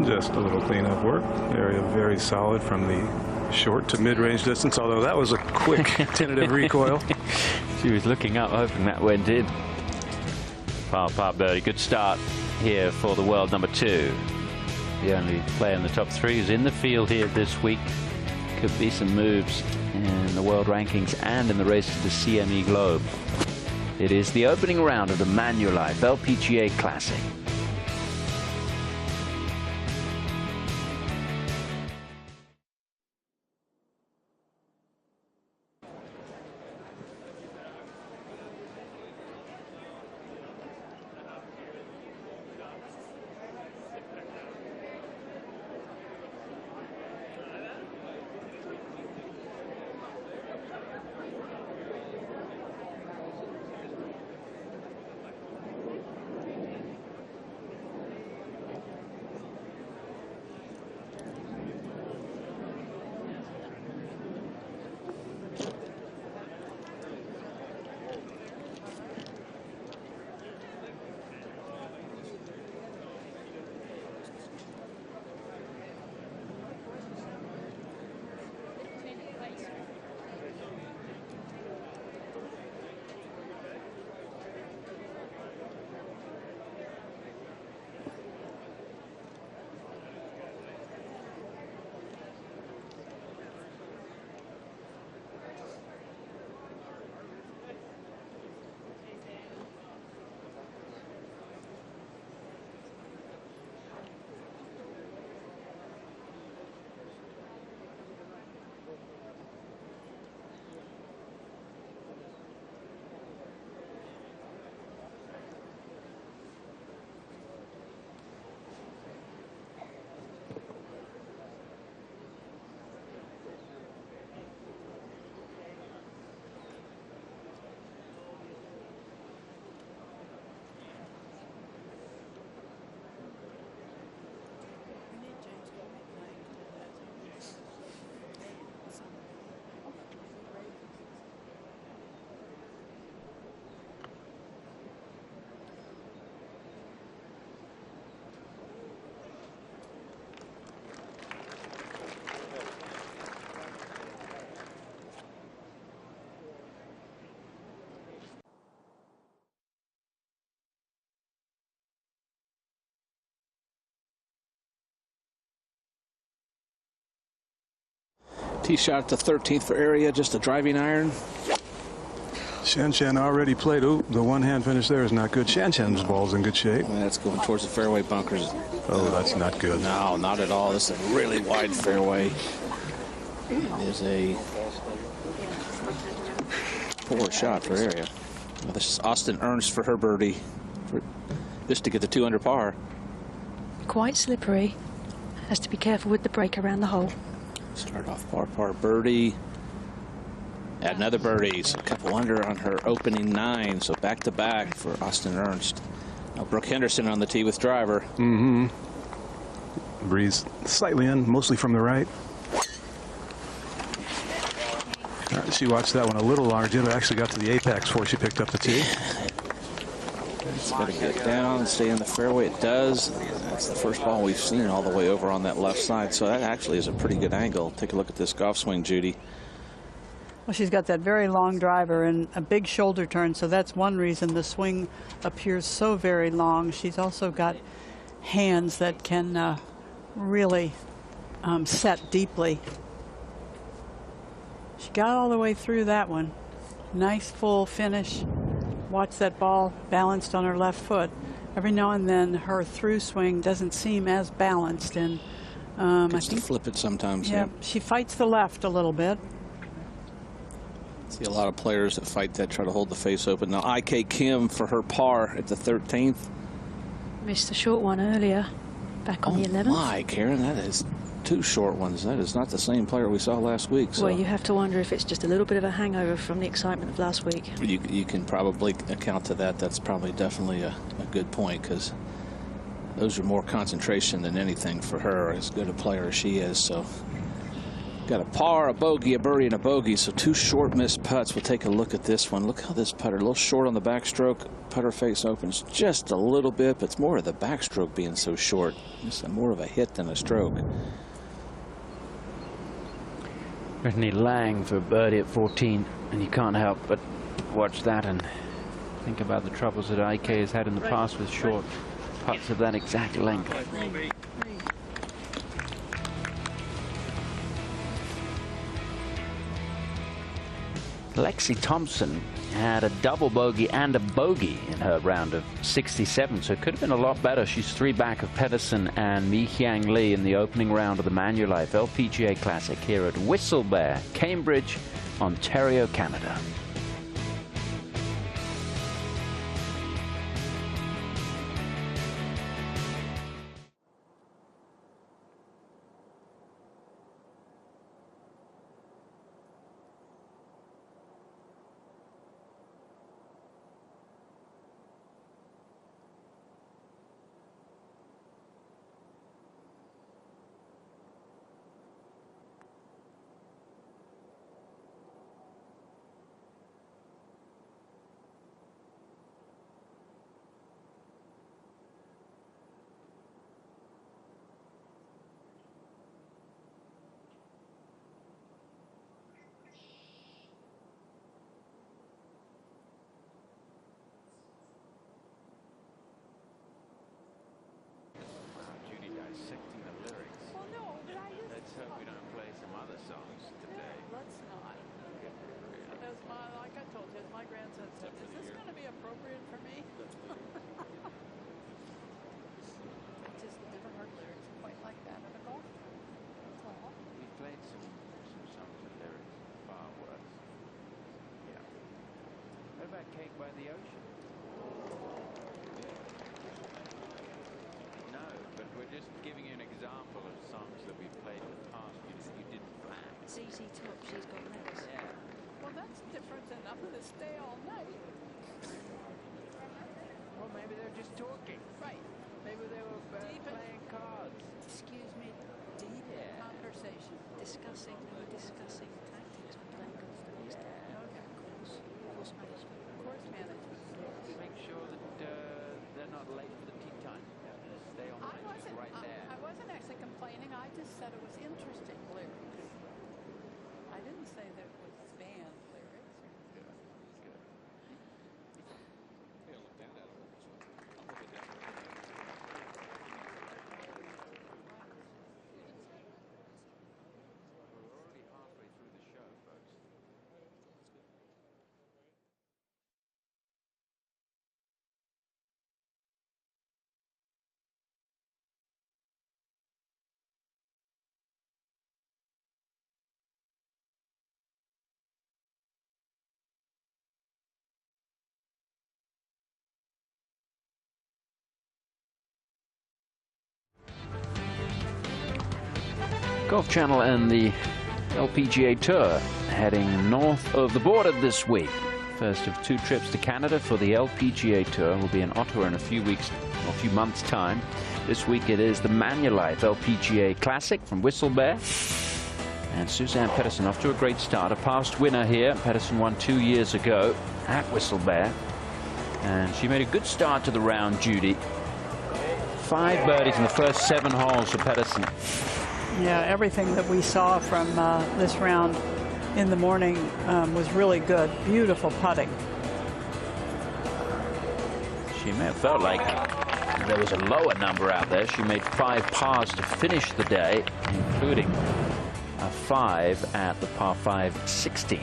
Just a little cleanup work. Area very solid from the short to mid-range distance, although that was a quick tentative recoil. She was looking up, hoping that went in. Par birdie. Good start here for the world number 2. The only player in the top 3 who's in the field here this week. Could be some moves in the world rankings and in the race to the CME Globe. It is the opening round of the Manulife LPGA Classic. Tee shot at the 13th for area, just a driving iron. Shen Shen already played. Ooh, the one-hand finish there is not good. Shen Shen's ball's in good shape. That's going towards the fairway bunkers. Oh, that's not good. No, not at all. This is a really wide fairway. It is a poor shot for area. Well, this is Austin Ernst for her birdie, just to get the 2 under par. Quite slippery. Has to be careful with the break around the hole. Start off par birdie. Add another birdie. So a couple under on her opening 9. So back to back for Austin Ernst. Now Brooke Henderson on the tee with driver. Mm-hmm. Breeze slightly in, mostly from the right. All right, she watched that one a little longer. Jim actually got to the apex before she picked up the tee. It's got to get down and stay in the fairway. It does. That's the first ball we've seen all the way over on that left side. So that actually is a pretty good angle. Take a look at this golf swing, Judy. Well, she's got that very long driver and a big shoulder turn, so that's one reason the swing appears so very long. She's also got hands that can really set deeply. She got all the way through that one. Nice full finish. Watch that ball balanced on her left foot. Every now and then her through swing doesn't seem as balanced, and I think to flip it sometimes. Yeah, she fights the left a little bit. See a lot of players that fight that, try to hold the face open. Now IK Kim for her par at the 13th. Missed a short one earlier, back on the 11th. Oh my, Karen, that is 2 short ones. That is not the same player we saw last week. So. Well, you have to wonder if it's just a little bit of a hangover from the excitement of last week. You can probably account to that. That's probably definitely a good point, because those are more concentration than anything for her, as good a player as she is. So got a par, a bogey, a birdie, and a bogey. So 2 short missed putts. We'll take a look at this one. Look how this putter, a little short on the backstroke. Putter face opens just a little bit, but it's more of the backstroke being so short. It's more of a hit than a stroke. Brittany Lang for birdie at 14, and you can't help but watch that and think about the troubles that IK has had in the past with short putts of that exact length. Lexi Thompson had a double bogey and a bogey in her round of 67, so it could have been a lot better. She's 3 back of Pedersen and Mi Hyang Lee in the opening round of the Manulife LPGA Classic here at Whistlebear, Cambridge, Ontario, Canada. Cake by the ocean? No, but we're just giving you an example of songs that we've played in the past. You didn't plan. ZZ Top, She's Got Legs. Yeah. Well, that's different than I'm going to stay all night. Well, maybe they're just talking. Right. Maybe they were playing cards. Excuse me. Deep conversation. Discussing tactics and playing golf the next day. Course management. Course management. Make sure that they're not late for the tea time. Stay on the bench right there. I wasn't actually complaining. I just said it was interesting lyrics. I didn't say that it was banned lyrics. Good. Good. Yeah, look down at it. We're already halfway through the show, folks. Golf Channel and the LPGA Tour heading north of the border this week First of 2 trips to Canada for the LPGA Tour. Will be in Ottawa in a few months' time. This week it is the Manulife LPGA Classic from Whistlebear. And Suzann Pettersen off to a great start. A past winner here. Pettersen won 2 years ago at Whistlebear. And she made a good start to the round, Judy. 5 birdies in the first 7 holes for Pettersen. Yeah, everything that we saw from this round in the morning was really good. Beautiful putting. She may have felt like there was a lower number out there. She made 5 pars to finish the day, including a 5 at the par 5 16.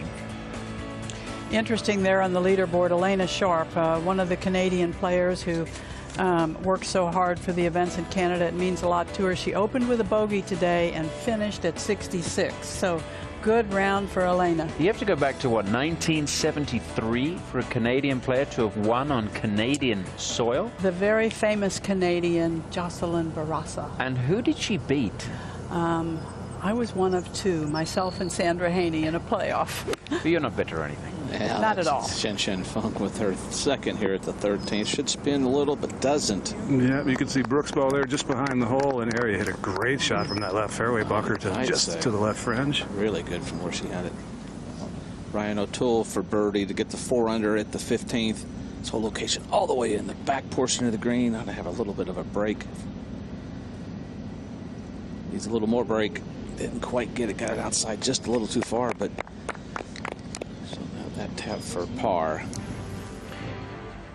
Interesting there on the leaderboard, Elena Sharp, one of the Canadian players who worked so hard for the events in Canada. It means a lot to her. She opened with a bogey today and finished at 66. So good round for Elena. You have to go back to, what, 1973 for a Canadian player to have won on Canadian soil? The very famous Canadian Jocelyn Barraza. And who did she beat? I was one of 2, myself and Sandra Haney, in a playoff. But you're not bitter or anything. Yeah, not at all. Shen Shen Funk with her second here at the 13th. Should spin a little, but doesn't. Yeah, you can see Brooks' ball there just behind the hole, and Area hit a great shot from that left fairway bunker to just to the left fringe. Really good from where she had it. Ryan O'Toole for birdie to get the 4 under at the 15th. This whole location all the way in the back portion of the green. Ought to have a little bit of a break. Needs a little more break. Didn't quite get it. Got it outside just a little too far, but so now that tap for par.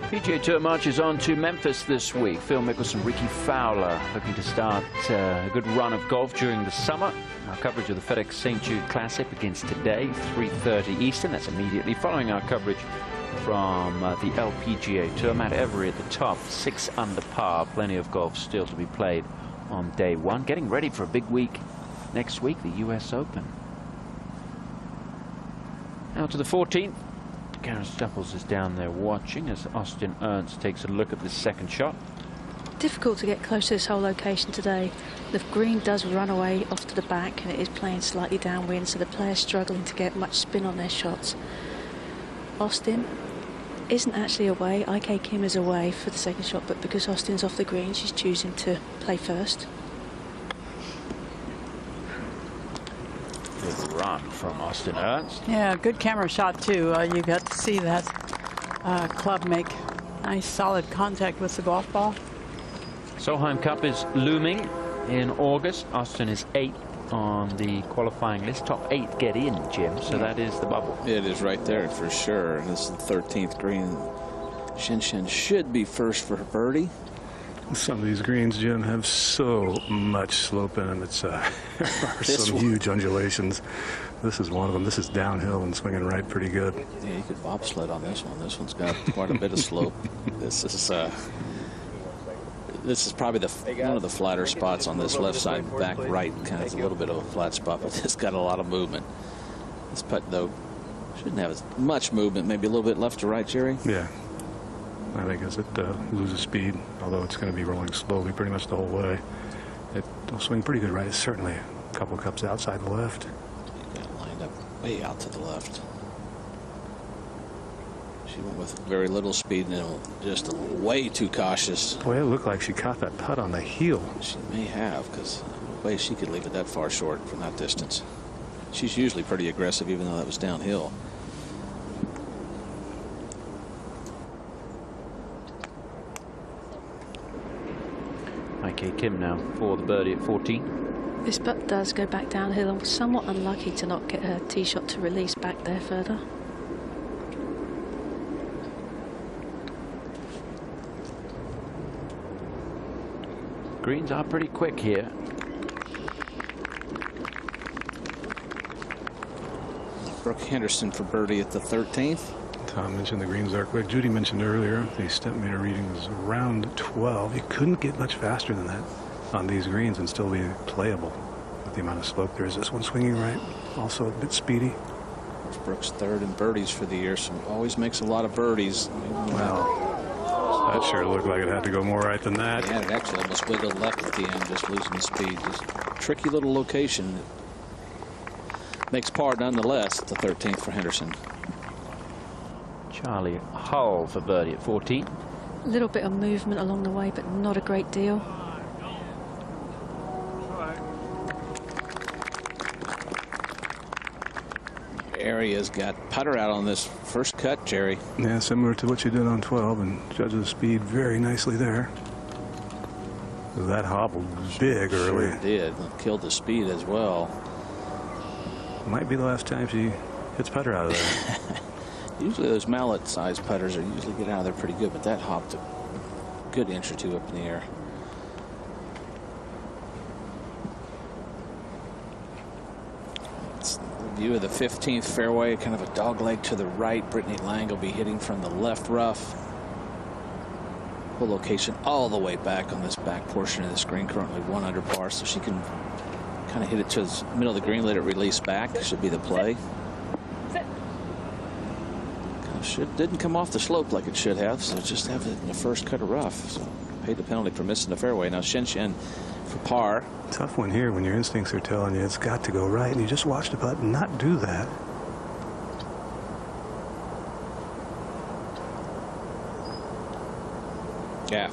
PGA Tour marches on to Memphis this week. Phil Mickelson, Ricky Fowler looking to start a good run of golf during the summer. Our coverage of the FedEx St. Jude Classic begins today, 3:30 Eastern. That's immediately following our coverage from the LPGA Tour. Matt Every at the top, 6 under par. Plenty of golf still to be played on day 1. Getting ready for a big week next week, the US Open. Now to the 14th. Karen Stupples is down there watching as Austin Ernst takes a look at this second shot. Difficult to get close to this whole location today. The green does run away off to the back and it is playing slightly downwind, so the players struggling to get much spin on their shots. Austin isn't actually away. IK Kim is away for the second shot, but because Austin's off the green, she's choosing to play first. Good run from Austin Ernst. Yeah, good camera shot too. You got to see that club make nice solid contact with the golf ball. Solheim Cup is looming in August. Austin is 8th on the qualifying list. Top 8 get in, Jim, so that is the bubble. It is right there for sure. This is the 13th green. Shen Shen should be first for her birdie. Some of these greens, Jim, have so much slope in them. It's there are some huge undulations. This is one of them. This is downhill and swinging right pretty good. Yeah, you could bobsled on this one. This one's got quite a bit of slope. This is probably one of the flatter spots on this left side, back right, kind of a little bit of a flat spot, but it's got a lot of movement. This putt, though, shouldn't have as much movement. Maybe a little bit left to right, Jerry? Yeah. I think as it loses speed, although it's going to be rolling slowly pretty much the whole way, it'll swing pretty good right. It's certainly a couple of cups outside the left. Got it lined up way out to the left. She went with very little speed and just way too cautious. Boy, it looked like she caught that putt on the heel. She may have, because the way she could leave it that far short from that distance. She's usually pretty aggressive, even though that was downhill. IK Kim now for the birdie at 14. This putt does go back downhill. I'm somewhat unlucky to not get her tee shot to release back there further. Greens are pretty quick here. Brooke Henderson for birdie at the 13th. Tom mentioned the greens are quick. Judy mentioned earlier the step meter reading was around 12. You couldn't get much faster than that on these greens and still be playable with the amount of slope there is. This one swinging right, also a bit speedy. Brooks third in birdies for the year, so always makes a lot of birdies. Wow, that sure looked like it had to go more right than that. Yeah, it actually almost wiggled left at the end, just losing the speed. Just tricky little location. Makes par nonetheless, the 13th for Henderson. Charlie Hull for birdie at 14. A little bit of movement along the way, but not a great deal. Area's got putter out on this first cut, Jerry. Yeah, similar to what you did on 12, and judges the speed very nicely there. That hobbled big early. Sure did. Killed the speed as well. Might be the last time she hits putter out of there. Usually those mallet-sized putters are usually get out of there pretty good, but that hopped a good inch or two up in the air. It's the view of the 15th fairway, kind of a dog leg to the right. Brittany Lang will be hitting from the left rough. Full location all the way back on this back portion of the screen, currently 1 under par, so she can kind of hit it to the middle of the green, let it release back. Should be the play. Didn't come off the slope like it should have, so just have it in the first cut of rough. So paid the penalty for missing the fairway. Now Shen Shen for par. Tough one here when your instincts are telling you it's got to go right, and you just watch the putt and not do that. Yeah,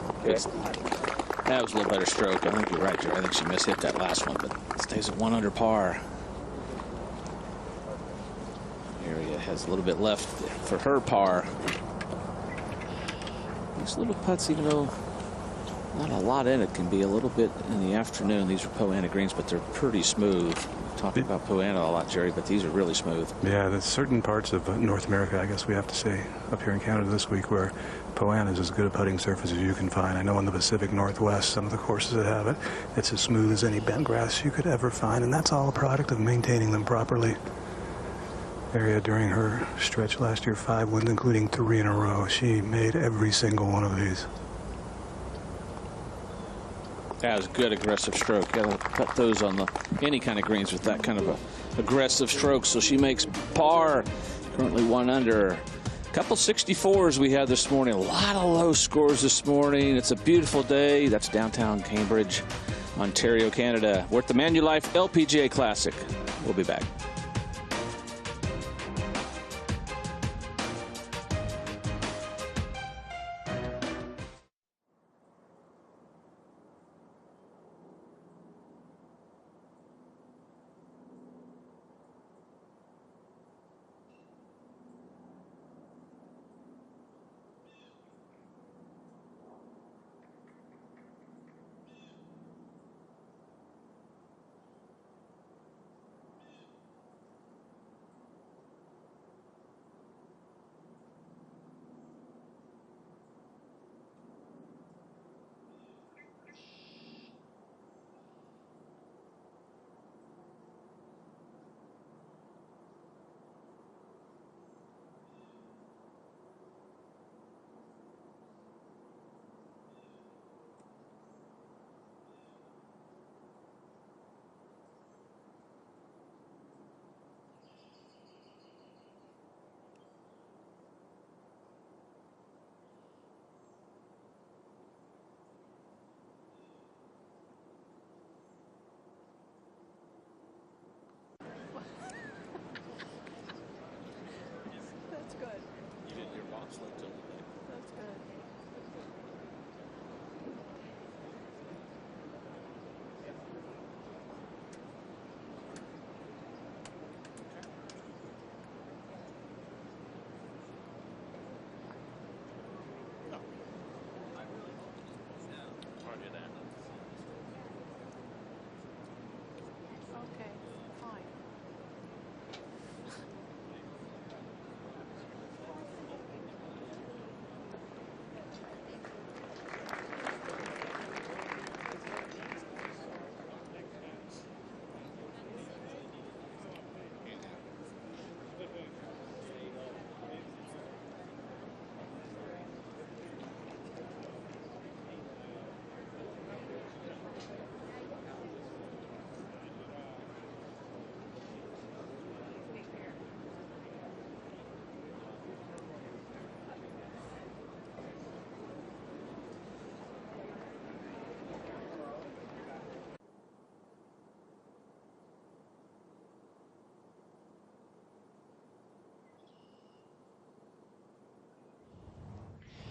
that was a little better stroke. I think you're right, Jerry. I think she mishit that last one, but stays at 1 under par. Area has a little bit left for her par. These little putts, even though not a lot in it, can be a little bit in the afternoon. These are Poana greens, but they're pretty smooth. We've talked about Poana a lot, Jerry, but these are really smooth. Yeah, there's certain parts of North America, I guess we have to say, up here in Canada this week, where Poana is as good a putting surface as you can find. I know in the Pacific Northwest, some of the courses that have it, it's as smooth as any bent grass you could ever find, and that's all a product of maintaining them properly. Area during her stretch last year, 5 wins, including 3 in a row. She made every single one of these. That was good aggressive stroke. Got to cut those on any kind of greens with that kind of a aggressive stroke. So she makes par, currently 1 under. Couple 64s we had this morning. A lot of low scores this morning. It's a beautiful day. That's downtown Cambridge, Ontario, Canada. We're at the Manulife LPGA Classic. We'll be back.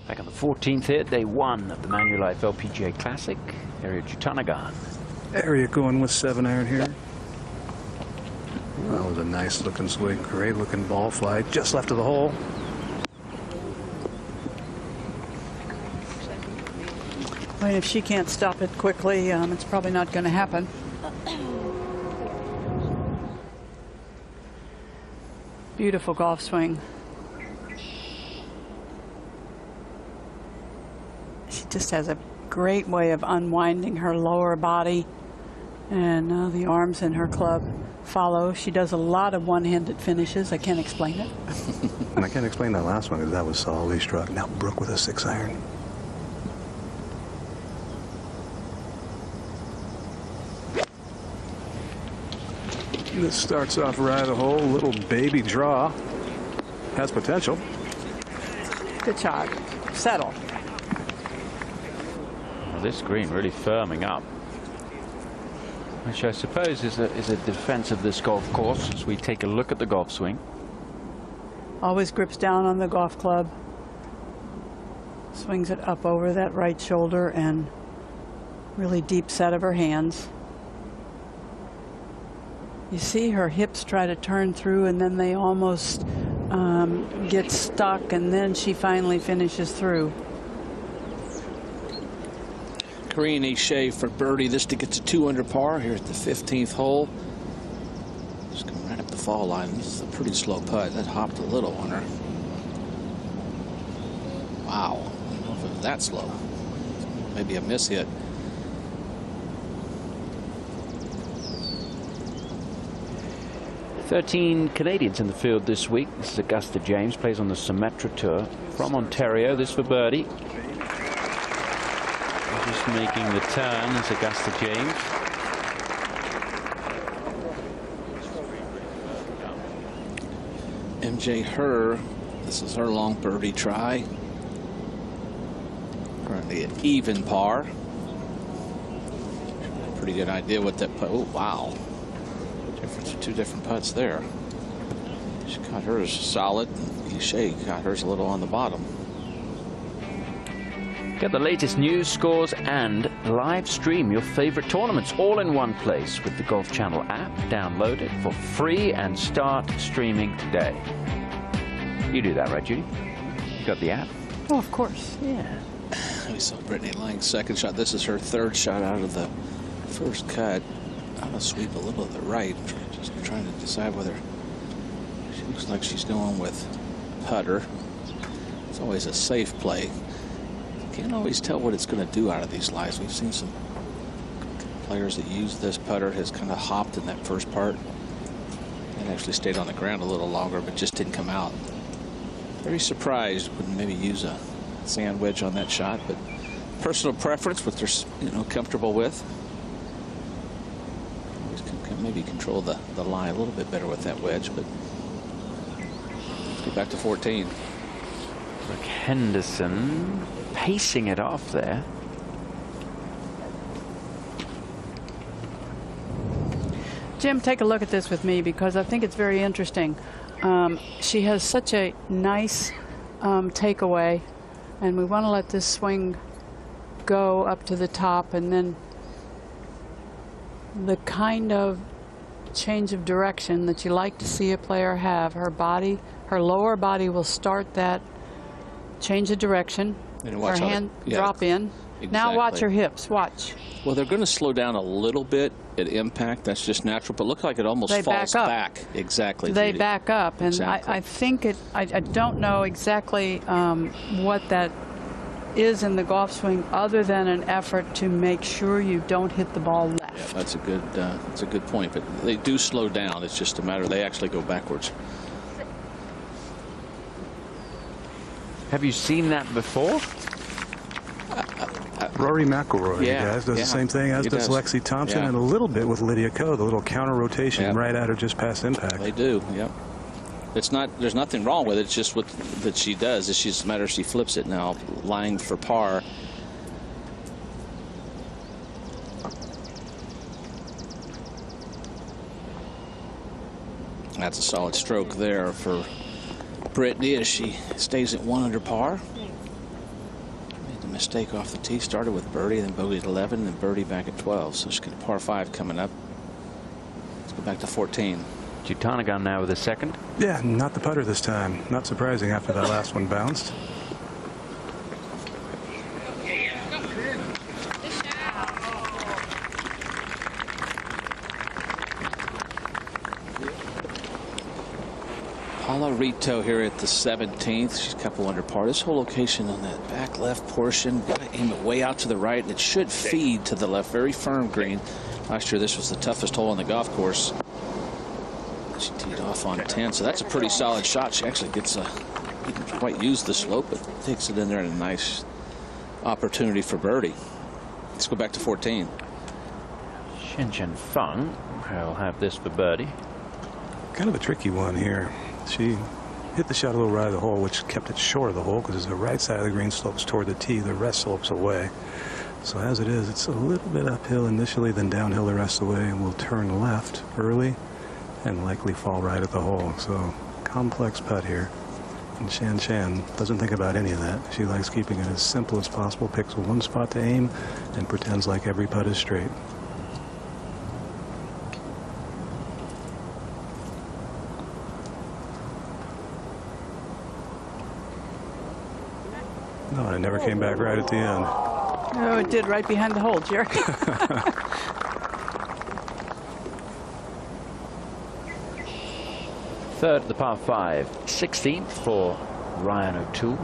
Back on the 14th here, day 1 of the Manulife LPGA Classic. Jutanaghan. Area going with 7-iron here. That was a nice looking swing. Great looking ball flight. Just left of the hole. I mean, if she can't stop it quickly, it's probably not going to happen. Beautiful golf swing. She just has a great way of unwinding her lower body, and the arms in her club follow. She does a lot of one-handed finishes. I can't explain it. And I can't explain that last one because that was solidly struck. Now Brooke with a 6-iron. This starts off right of the hole. Little baby draw. Has potential. Good shot. Settle. Well, this green really firming up, which I suppose is a defense of this golf course as we take a look at the golf swing. Always grips down on the golf club. Swings it up over that right shoulder and really deep set of her hands. You see her hips try to turn through, and then they almost get stuck, and then she finally finishes through. Karine Shea for birdie. This to get to 2 under par here at the 15th hole. Just going right up the fall line. This is a pretty slow putt. That hopped a little on her. Wow. I don't know if it was that slow. Maybe a miss hit. Thirteen Canadians in the field this week. This is Augusta James, plays on the Symetra Tour from Ontario. This for birdie. Just making the turn is Augusta James. MJ Herr, this is her long birdie try. Currently at even par. Pretty good idea what that putt. Oh, wow. Two different putts there. She got hers solid. Shea got hers a little on the bottom. Get the latest news, scores, and live stream your favorite tournaments all in one place with the Golf Channel app. Download it for free and start streaming today. You do that, right, Judy? You got the app? Oh, of course. Yeah. We saw Brittany Lang's second shot. This is her third shot out of the first cut. I'm going to sweep a little to the right. Just trying to decide whether she looks like she's going with putter. It's always a safe play. Can't always tell what it's going to do out of these lies. We've seen some players that use this putter has kind of hopped in that first part and actually stayed on the ground a little longer, but just didn't come out. Very surprised. Wouldn't maybe use a sand wedge on that shot, but personal preference, what they're comfortable with. Always can maybe control the lie a little bit better with that wedge, but let's get back to 14. Brooke Henderson pacing it off there. Jim, take a look at this with me because I think it's very interesting. She has such a nice takeaway, and we want to let this swing go up to the top, and then the kind of change of direction that you like to see a player have. Her body, her lower body will start that change of direction. Her hand drop in. Exactly. Now watch her hips. Watch. Well, they're going to slow down a little bit at impact. That's just natural. But look like it almost falls back. Exactly. They Judy. back up, and exactly. I think it. I don't know exactly what that is in the golf swing, other than an effort to make sure you don't hit the ball left. Yeah, that's a good point. But they do slow down. It's just a matter they actually go backwards. Have you seen that before? Rory McIlroy, yeah, does the same thing, as does Lexi Thompson, yeah. and a little bit with Lydia Ko, the little counter rotation right at her just past impact. They do, yep. It's not. There's nothing wrong with it. It's just what that she does. It's just a matter of she flips it now, lying for par. That's a solid stroke there for Brittany as she stays at 1 under par. mistake off the tee. Started with birdie, then bogey at 11, and then birdie back at 12. So she's got a par 5 coming up. Let's go back to 14. Jutanagan now with a second. Yeah, not the putter this time. Not surprising after that last one bounced. Paula Rito here at the 17th. She's a couple under par. This whole location on that back left portion, got to aim it way out to the right, and it should feed to the left. Very firm green. Last year, this was the toughest hole on the golf course. She teed off on 10, so that's a pretty solid shot. She actually gets didn't quite use the slope, but takes it in there in a nice opportunity for birdie. Let's go back to 14. Shin Feng will have this for birdie. Kind of a tricky one here. She hit the shot a little right of the hole, which kept it short of the hole because the right side of the green slopes toward the tee. The rest slopes away. So as it is, it's a little bit uphill initially, then downhill the rest of the way, and will turn left early and likely fall right at the hole. So complex putt here. And Shan doesn't think about any of that. She likes keeping it as simple as possible, picks one spot to aim, and pretends like every putt is straight. No, it never came back right at the end. Oh, it did right behind the hole, Jerry. Third, the par 5. 16th for Ryan O'Toole.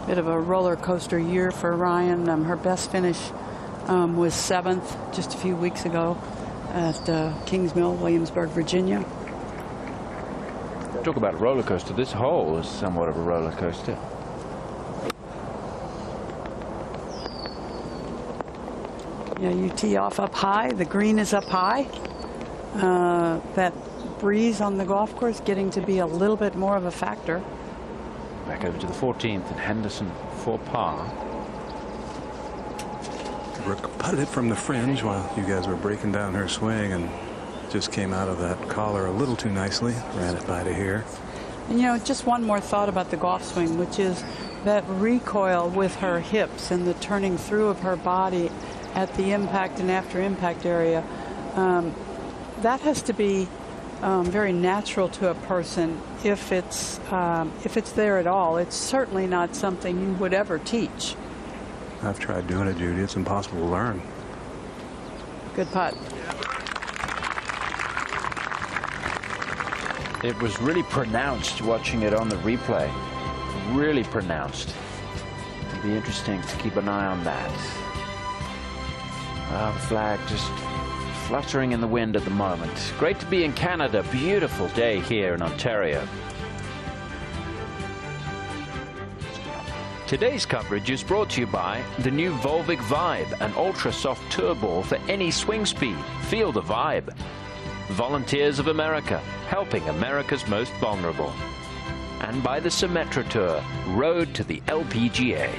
Bit of a roller coaster year for Ryan. Her best finish was 7th just a few weeks ago at Kings Mill, Williamsburg, Virginia. Talk about a roller coaster. This hole is somewhat of a roller coaster. Yeah, you tee off up high. The green is up high. That breeze on the golf course getting to be a little bit more of a factor. Back over to the 14th and Henderson for par. Brooke putted it from the fringe while you guys were breaking down her swing and just came out of that collar a little too nicely. Ran it by to here. And you know, just one more thought about the golf swing, which is that recoil with her hips and the turning through of her body at the impact and after impact area. That has to be very natural to a person if it's there at all. It's certainly not something you would ever teach. I've tried doing it, Judy. It's impossible to learn. Good putt. It was really pronounced watching it on the replay. Really pronounced. It'll be interesting to keep an eye on that. The flag just fluttering in the wind at the moment. Great to be in Canada. Beautiful day here in Ontario. Today's coverage is brought to you by the new Volvic Vibe, an ultra-soft tour ball for any swing speed. Feel the vibe. Volunteers of America, helping America's most vulnerable. And by the Symetra Tour, Road to the LPGA.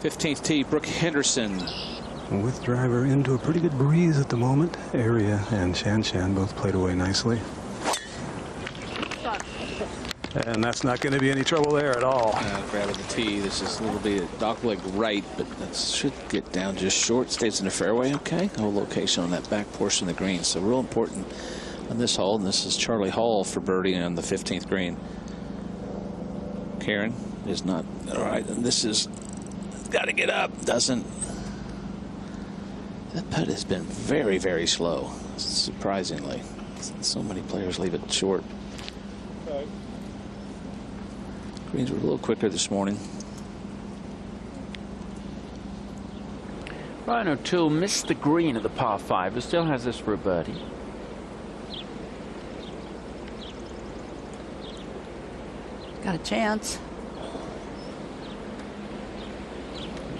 15th tee, Brooke Henderson. With driver into a pretty good breeze at the moment. Area and Shan Shan both played away nicely. And that's not going to be any trouble there at all. Grabbing the tee. This is a little bit dogleg right, but that should get down just short. Stays in the fairway. Okay. No location on that back portion of the green. So real important on this hole. And this is Charlie Hall for birdie on the 15th green. Karen is not all right. And this is got to get up. Doesn't. That putt has been very, very slow. Surprisingly, so many players leave it short. Greens were a little quicker this morning. Ryan O'Toole missed the green at the par 5, but still has this for a birdie. Got a chance.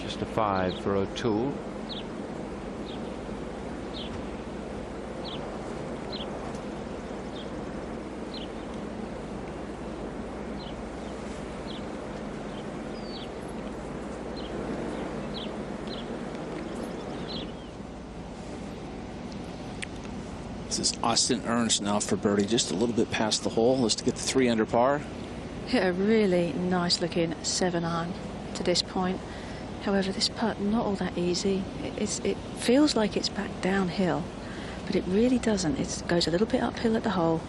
Just a 5 for O'Toole. This is Austin Ernst now for birdie, just a little bit past the hole. Let's get the 3 under par. Hit a really nice looking 7-iron to this point. However, this putt not all that easy. It feels like it's back downhill, but it really doesn't. It goes a little bit uphill at the hole,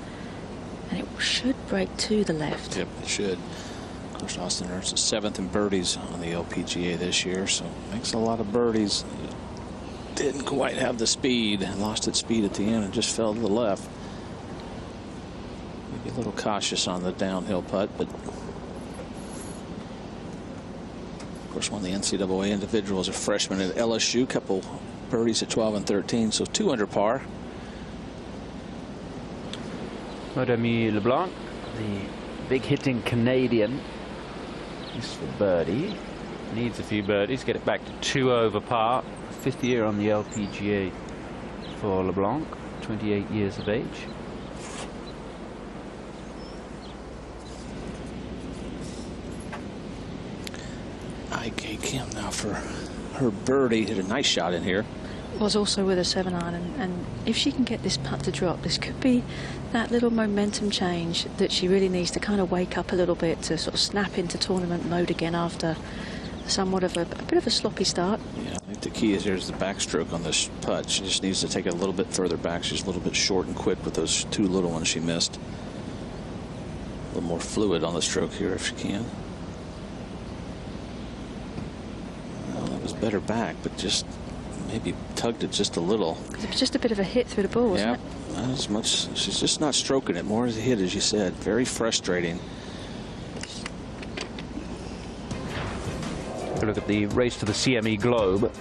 and it should break to the left. Yep, it should. Of course, Austin Ernst is 7th in birdies on the LPGA this year, so makes a lot of birdies. Didn't quite have the speed, lost its speed at the end and just fell to the left. Maybe a little cautious on the downhill putt, but of course won the NCAA individual as a freshman at LSU. Couple birdies at 12 and 13, so 2 under par. Manulife LeBlanc, the big hitting Canadian, is for birdie. Needs a few birdies, get it back to 2 over par. 5th year on the LPGA for LeBlanc, 28 years of age. I.K. Kim now for her birdie. Hit a nice shot in here. Was also with a 7-iron, and if she can get this putt to drop, this could be that little momentum change that she really needs to kind of wake up a little bit to sort of snap into tournament mode again after somewhat of a bit of a sloppy start. Yeah, I think the key is here's the backstroke on this putt. She just needs to take it a little bit further back. She's a little bit short and quick with those 2 little ones she missed. A little more fluid on the stroke here if she can. Well, that was better back, but just maybe tugged it just a little. It was just a bit of a hit through the ball, wasn't it? Not as much. She's just not stroking it. More as a hit, as you said. Very frustrating. Look at the race to the CME Globe,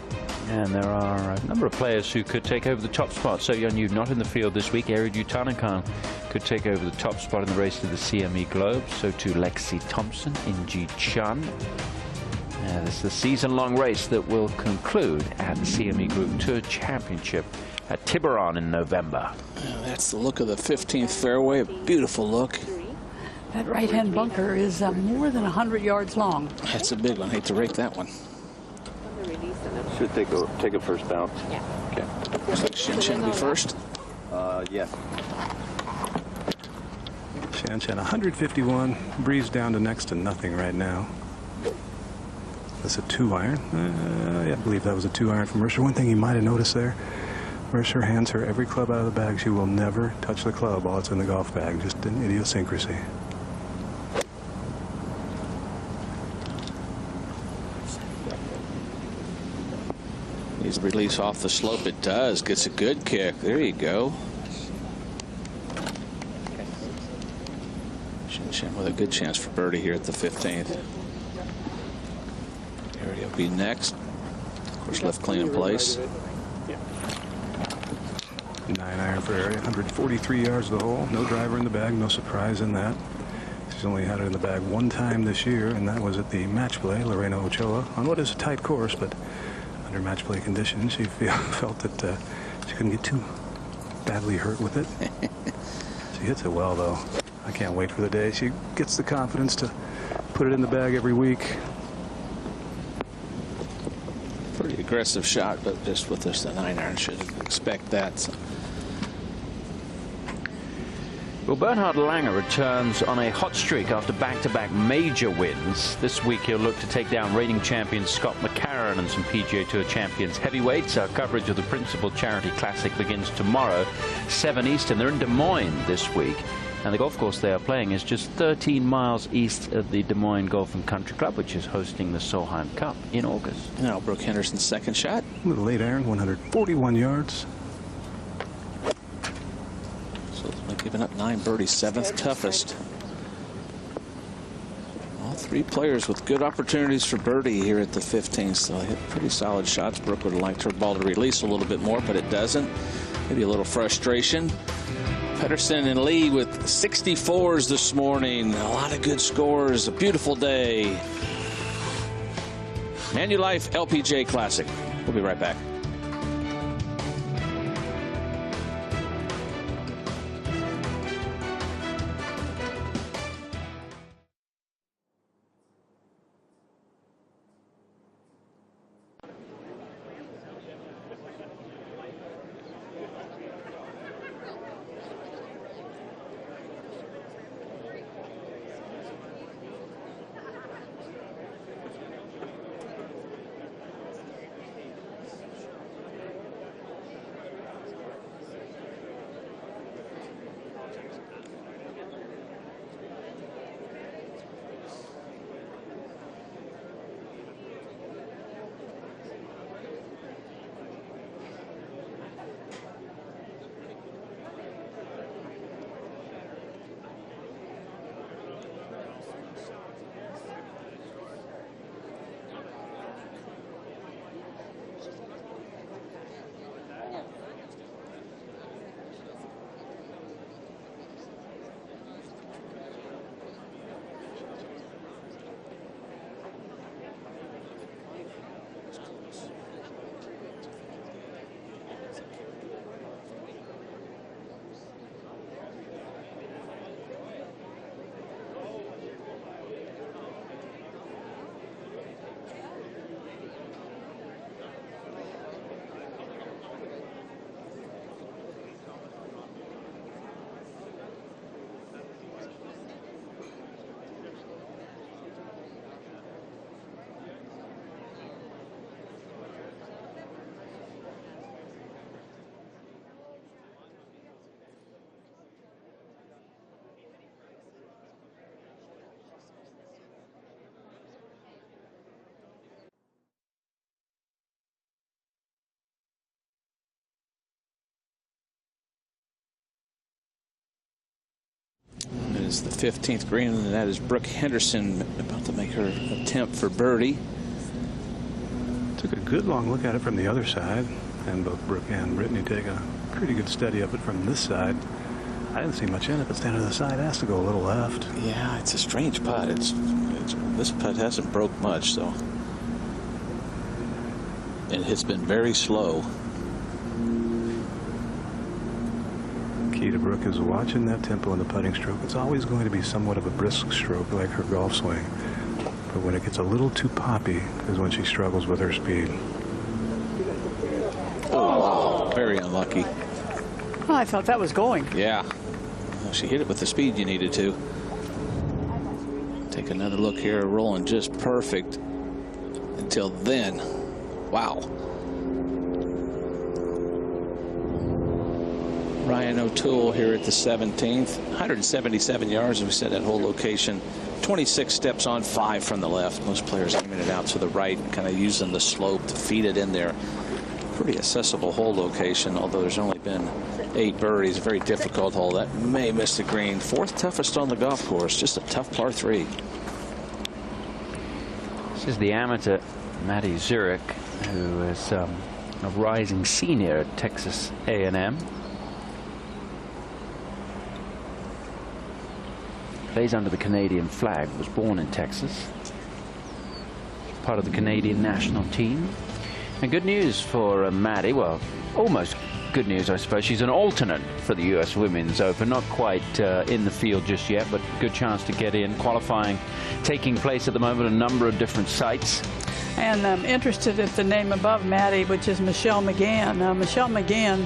and there are a number of players who could take over the top spot. So Yeon Yu not in the field this week. Eri Jutanakan could take over the top spot in the race to the CME Globe. So too Lexi Thompson, Inji Chun. This is the season-long race that will conclude at the CME Group Tour Championship at Tiburon in November. That's the look of the 15th fairway. A beautiful look. That right-hand bunker is more than 100 yards long. That's a big one. Hate to rake that one. Should take a first bounce. Yeah. Okay. Looks like Shin Shin be first. Yes. Shan Shan 151, breeze down to next to nothing right now. That's a 2-iron. Yeah, I believe that was a 2-iron from Mercer. One thing you might have noticed there, Mercer hands her every club out of the bag. She will never touch the club while it's in the golf bag. Just an idiosyncrasy. Needs to release off the slope. It does. Gets a good kick. There you go. Shin Shin with a good chance for birdie here at the 15th. Area will be next. Of course, left clean in place. 9-iron for Area, 143 yards to the hole. No driver in the bag. No surprise in that. She's only had it in the bag 1 time this year, and that was at the match play, Lorena Ochoa, on what is a tight course, but under match play conditions, she felt that she couldn't get too badly hurt with it. She hits it well, though. I can't wait for the day she gets the confidence to put it in the bag every week. aggressive shot, but just with this, the 9-iron should expect that. So. Well, Bernhard Langer returns on a hot streak after back-to-back major wins. This week he'll look to take down reigning champion Scott McCarron and some PGA Tour champions heavyweights. Our coverage of the Principal Charity Classic begins tomorrow, 7 Eastern. They're in Des Moines this week, and the golf course they are playing is just 13 miles east of the Des Moines Golf and Country Club, which is hosting the Solheim Cup in August. Now Brooke Henderson's second shot. With a late iron, 141 yards. Giving up 9 birdies, 7th toughest. All 3 players with good opportunities for birdie here at the 15th. So hit pretty solid shots. Brooke would have liked her ball to release a little bit more, but it doesn't. Maybe a little frustration. Pedersen and Lee with 64s this morning. A lot of good scores. A beautiful day. Manulife LPGA Classic. We'll be right back. Is the 15th green, and that is Brooke Henderson about to make her attempt for birdie. Took a good long look at it from the other side, and both Brooke and Brittany take a pretty good study of it from this side. I didn't see much in it, but standing to the side has to go a little left. Yeah, it's a strange putt. This putt hasn't broke much, so. And it's been very slow. Key to Brooke is watching that tempo in the putting stroke. It's always going to be somewhat of a brisk stroke like her golf swing. But when it gets a little too poppy is when she struggles with her speed. Oh, very unlucky. Oh, I thought that was going. Yeah. Well, she hit it with the speed you needed to. Take another look here. Rolling just perfect until then. Wow. Ryan O'Toole here at the 17th. 177 yards, as we said, that whole location. 26 steps on, 5 from the left. Most players aiming it out to the right, kind of using the slope to feed it in there. Pretty accessible hole location, although there's only been 8 birdies. A very difficult hole. That may miss the green. 4th toughest on the golf course. Just a tough par 3. This is the amateur, Matty Zurich, who is a rising senior at Texas A&M. Plays under the Canadian flag, was born in Texas. Part of the Canadian national team. And good news for Maddie, well, almost good news, I suppose. She's an alternate for the U.S. Women's Open. Not quite in the field just yet, but good chance to get in. Qualifying taking place at the moment at a number of different sites. And I'm interested in the name above Maddie, which is Michelle McGann. Now, Michelle McGann,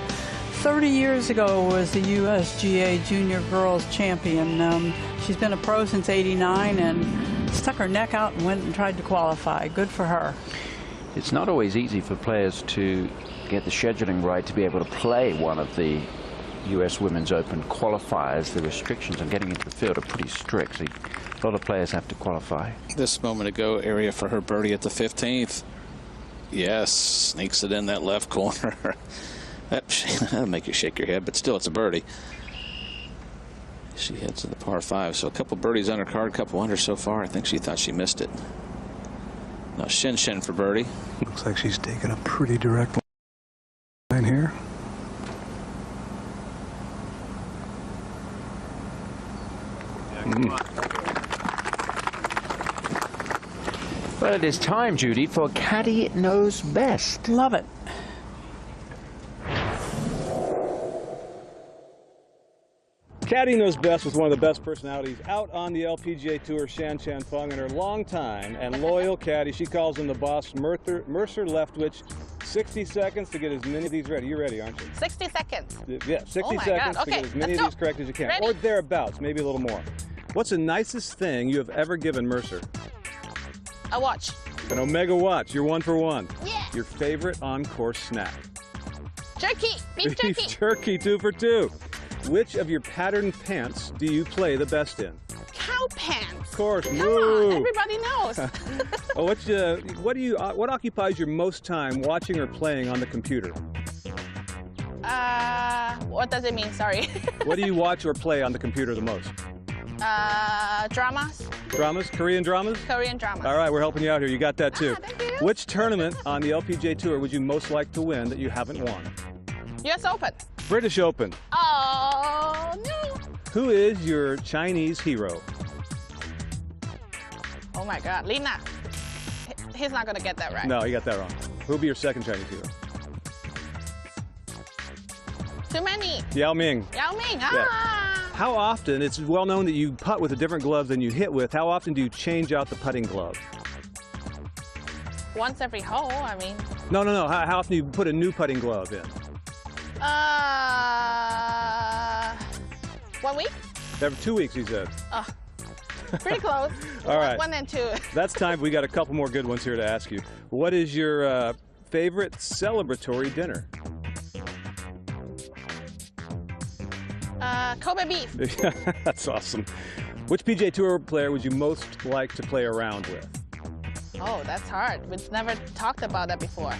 30 years ago, was the USGA Junior Girls Champion. She's been a pro since '89 and stuck her neck out and went and tried to qualify. Good for her. It's not always easy for players to get the scheduling right to be able to play one of the U.S. Women's Open qualifiers. The restrictions on getting into the field are pretty strict. So a lot of players have to qualify. This moment ago, area for her birdie at the 15th. Yes, sneaks it in that left corner. That'll make you shake your head, but still, it's a birdie. She heads to the par 5. So a couple birdies on her card, a couple under so far. I think she thought she missed it. Now Shin Shin for birdie. Looks like she's taking a pretty direct line here. Well, it is time, Judy, for Caddy Knows Best. Love it. Caddy Knows Best with one of the best personalities out on the LPGA Tour, Shan Chan Fung, and her longtime and loyal caddy. She calls him the boss, Mercer Leftwich. 60 seconds to get as many of these ready. You're ready, aren't you? 60 seconds. Yeah, 60 seconds to get as many of these correct as you can. Ready. Or thereabouts, maybe a little more. What's the nicest thing you have ever given Mercer? A watch. An Omega watch. You're 1 for 1. Yeah. Your favorite on-course snack? Jerky. Beef jerky. Beef jerky, 2 for 2. Which of your patterned pants do you play the best in? Cow pants. Of course. Come on, everybody knows. What occupies your most time watching or playing on the computer? What does it mean? Sorry. What do you watch or play on the computer the most? Dramas. Dramas? Korean dramas? Korean dramas. All right, we're helping you out here. You got that too. Thank you. Which tournament on the LPGA Tour would you most like to win that you haven't won? US Open. British Open. Oh, no. Who is your Chinese hero? Oh, my God. Lina. He's not going to get that right. No, you got that wrong. Who'll be your second Chinese hero? Too many. Yao Ming. Yao Ming. Yeah. How often, it's well known that you putt with a different glove than you hit with. How often do you change out the putting glove? Once every hole, I mean. No. How often do you put a new putting glove in? 1 week? Every 2 weeks, he said. Oh, pretty close. All right. 1 and 2. That's time. We got a couple more good ones here to ask you. What is your favorite celebratory dinner? Kobe beef. That's awesome. Which PGA Tour player would you most like to play around with? Oh, that's hard. We've never talked about that before.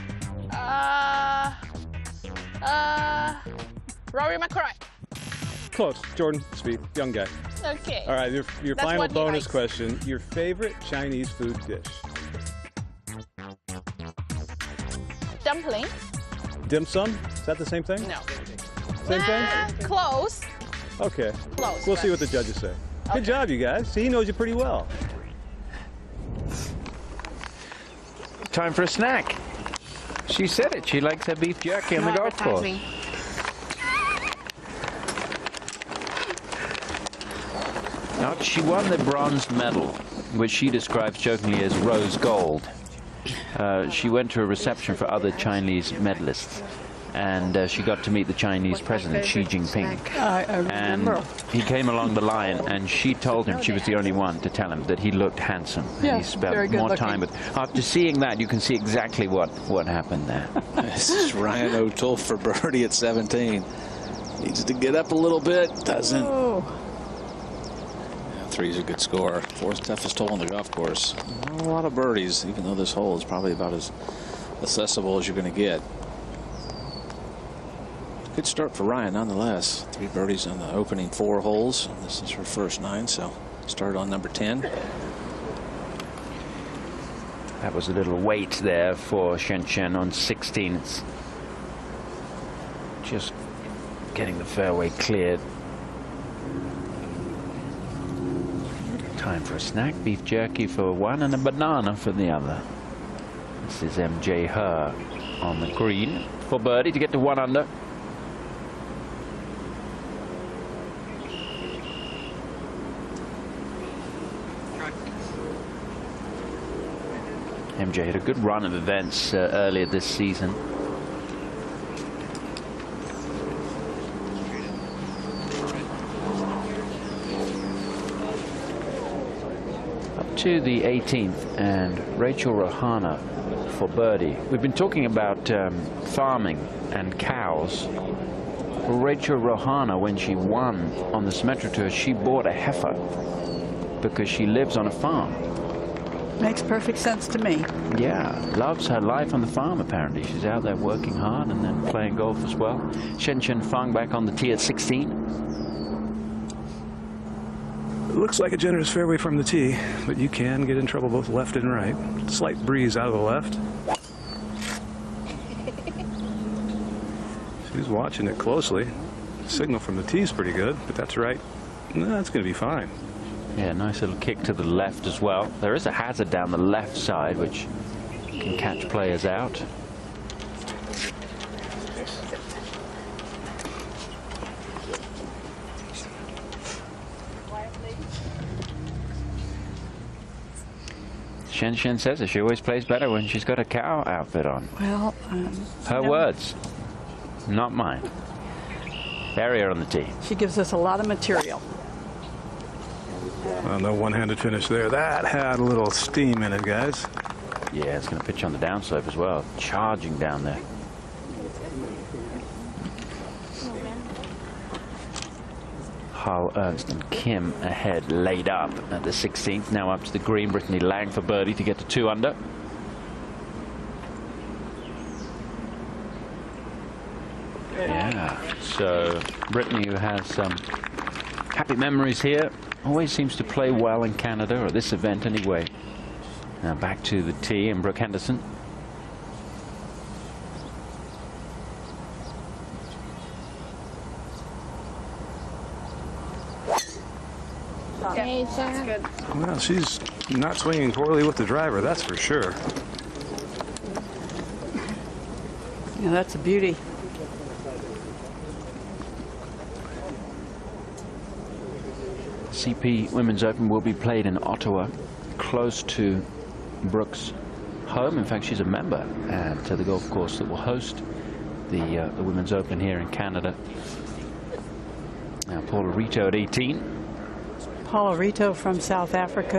Rory McIlroy. Close. Jordan Spieth, young guy. Okay. All right, your That's final what he bonus likes. question. Your favorite Chinese food dish? Dumpling. Dim sum? Is that the same thing? No. Same thing? Close. Okay. Close, We'll see but- what the judges say. Good job, you guys. See, he knows you pretty well. Time for a snack. She said it. She likes her beef jerky on the golf course. Now, she won the bronze medal, which she describes jokingly as rose gold. She went to a reception for other Chinese medalists, and she got to meet the Chinese president, Xi Jinping. And he came along the line, and she told him, she was the only one to tell him, that he looked handsome. And Yeah, he spent very good more time looking. with. After seeing that, you can see exactly what happened there. This is Ryan O'Toole for birdie at 17. Needs to get up a little bit. Doesn't. Oh. 3's a good score. 4's toughest hole on the golf course. Not a lot of birdies, even though this hole is probably about as accessible as you're going to get. Good start for Ryan, nonetheless. 3 birdies on the opening 4 holes. This is her first 9, so started on number 10. That was a little weight there for Shen Chen on 16. It's just getting the fairway cleared. Time for a snack. Beef jerky for one and a banana for the other. This is MJ Her on the green for birdie to get to 1 under. MJ had a good run of events earlier this season. Up to the 18th, and Rachel Rohana for birdie. We've been talking about farming and cows. Well, Rachel Rohana, when she won on the Symetra Tour, she bought a heifer because she lives on a farm. Makes perfect sense to me. Yeah, loves her life on the farm, apparently. She's out there working hard and then playing golf as well. Shen Fang back on the tee at 16. It looks like a generous fairway from the tee, but you can get in trouble both left and right. Slight breeze out of the left. She's watching it closely. Signal from the tee is pretty good, but that's right. That's going to be fine. Yeah, nice little kick to the left as well. There is a hazard down the left side, which can catch players out. Shen says that she always plays better when she's got a cow outfit on. Well, her words, not mine. Bury her on the tee. She gives us a lot of material. Well, no one-handed finish there. That had a little steam in it, guys. Yeah, it's going to pitch on the downslope as well. Charging down there. Hull, Ernst and Kim ahead, laid up at the 16th. Now up to the green. Brittany Lang for birdie to get to 2 under. Yeah, so Brittany, who has some happy memories here, always seems to play well in Canada, or this event anyway. Now back to the tee, and Brooke Henderson. That's good. Well, she's not swinging poorly with the driver, that's for sure. Yeah, that's a beauty. CP Women's Open will be played in Ottawa, close to Brooke's home. In fact, she's a member at the golf course that will host the Women's Open here in Canada. Now Paula Rito at 18. Paula Rito from South Africa,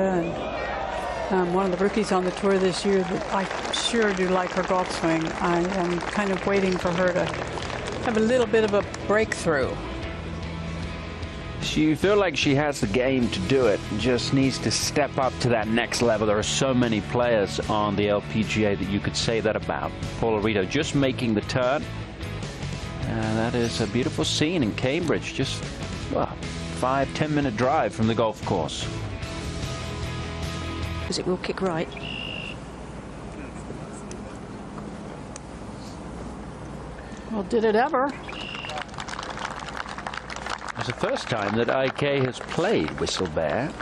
and one of the rookies on the tour this year that I sure do like her golf swing. I am kind of waiting for her to have a little bit of a breakthrough. She feel like she has the game to do it, just needs to step up to that next level. There are so many players on the LPGA that you could say that about. Paula Rito just making the turn. And that is a beautiful scene in Cambridge, just, well, 5-10 minute drive from the golf course. Because it will kick right. Well, did it ever? It's the first time that IK has played Whistle Bear,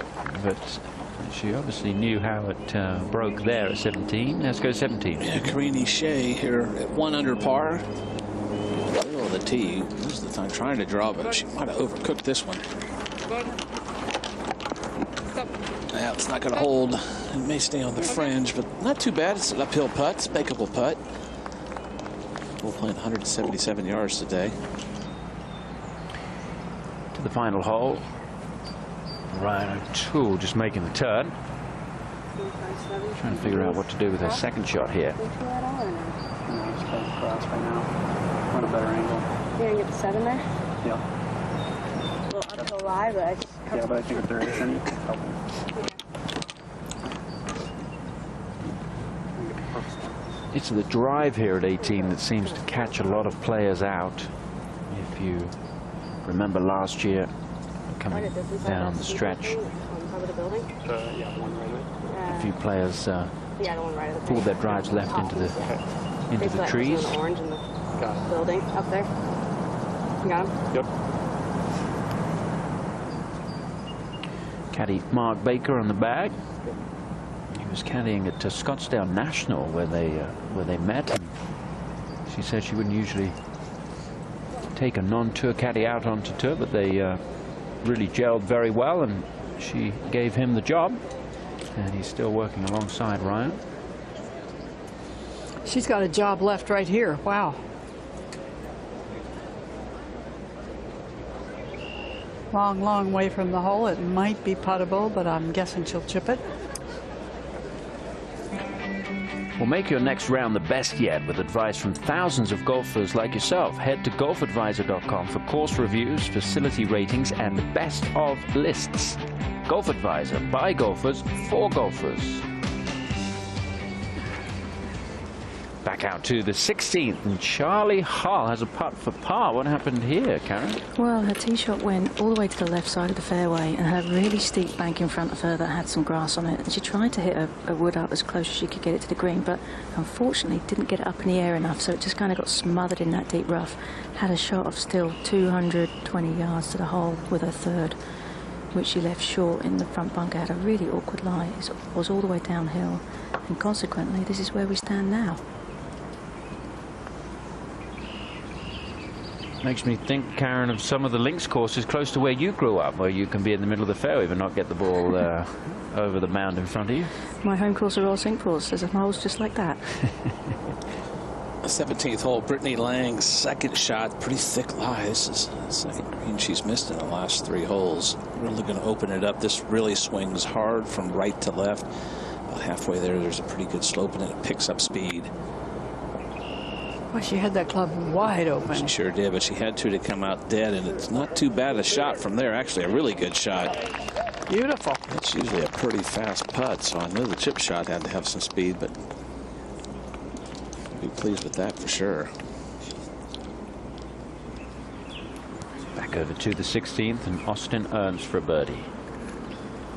but she obviously knew how it broke there at 17. Let's go 17. Yeah, Karini Shea here at 1 under par. Middle of the tee. This is the time trying to draw, but she might have overcooked this one. Yeah, it's not going to hold. It may stay on the fringe, but not too bad. It's an uphill putt. It's a makeable putt. We'll play 177 yards today. To the final hole. Ryan O'Toole just making the turn. Trying to figure out what to do with her second shot here. No, just play across right now. Want a better angle. You're going to get the 7 there? Yeah. A little uphill lie, but I just... Yeah, but I think if there is any, It's the drive here at 18 that seems to catch a lot of players out. If you remember last year, coming down the stretch, Yeah, the one right a few players pulled their drives left into the trees. The orange in the building up there. You got him? Yep. Caddy Mark Baker on the bag. He was caddying at Scottsdale National where they met. And she said she wouldn't usually take a non-tour caddy out onto tour, but they really gelled very well, and she gave him the job, and he's still working alongside Ryan. She's got a job left right here. Wow. Long, long way from the hole. It might be puttable, but I'm guessing she'll chip it. Well, make your next round the best yet with advice from thousands of golfers like yourself. Head to golfadvisor.com for course reviews, facility ratings, and best of lists. Golf Advisor, by golfers, for golfers. Back out to the 16th, and Charlie Hull has a putt for par. What happened here, Karen? Well, her tee shot went all the way to the left side of the fairway and had a really steep bank in front of her that had some grass on it. And she tried to hit a wood up as close as she could get it to the green, but unfortunately didn't get it up in the air enough, so it just kind of got smothered in that deep rough. Had a shot of still 220 yards to the hole with her third, which she left short in the front bunker. Had a really awkward lie. It was all the way downhill, and consequently this is where we stand now. Makes me think, Karen, of some of the links courses close to where you grew up, where you can be in the middle of the fairway but not get the ball over the mound in front of you. My home course are all St. Paul's. There's holes just like that. The 17th hole, Brittany Lang's second shot, pretty thick lie. This is the second green she's missed in the last 3 holes. Really going to open it up. This really swings hard from right to left. About halfway there's a pretty good slope, and it picks up speed. Well, she had that club wide open. She sure did, but she had to come out dead, and it's not too bad a shot from there. Actually, a really good shot. Beautiful. That's usually a pretty fast putt, so I knew the chip shot had to have some speed, but I'd be pleased with that for sure. Back over to the 16th, and Austin Ernst for a birdie.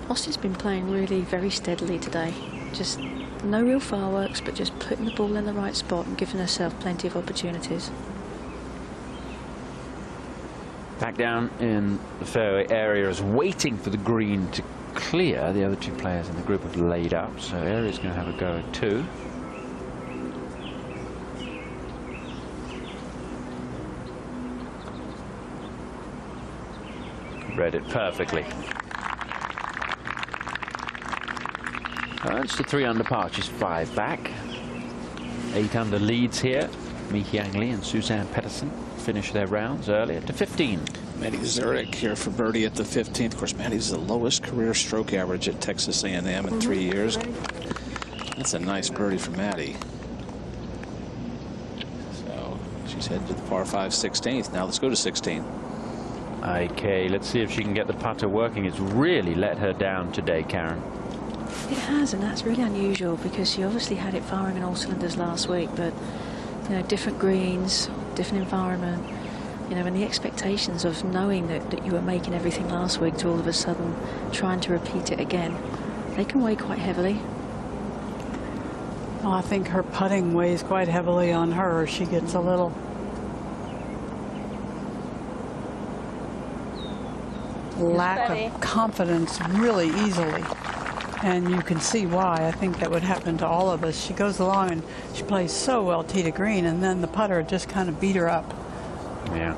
Austin's been playing really very steadily today. Just no real fireworks, but just putting the ball in the right spot and giving herself plenty of opportunities. Back down in the fairway area is waiting for the green to clear. The other 2 players in the group have laid up, so Area's going to have a go at 2. Read it perfectly. Ernst to 3 under par, she's 5 back. 8 under leads here. Mi Hyang Lee and Suzanne Pettersen finish their rounds earlier to 15. Maddie Zurich here for birdie at the 15th. Of course, Maddie's the lowest career stroke average at Texas A&M in 3 years. That's a nice birdie for Maddie. So she's headed to the par 5 16th. Now let's go to 16. Okay, let's see if she can get the putter working. It's really let her down today, Karen. It has, and that's really unusual because she obviously had it firing on all cylinders last week, but you know, different greens, different environment, you know, and the expectations of knowing that you were making everything last week to all of a sudden trying to repeat it again, they can weigh quite heavily. Well, I think her putting weighs quite heavily on her. She gets a little lack of confidence really easily. And you can see why. I think that would happen to all of us. She goes along and she plays so well tee to green, and then the putter just kind of beat her up. Yeah.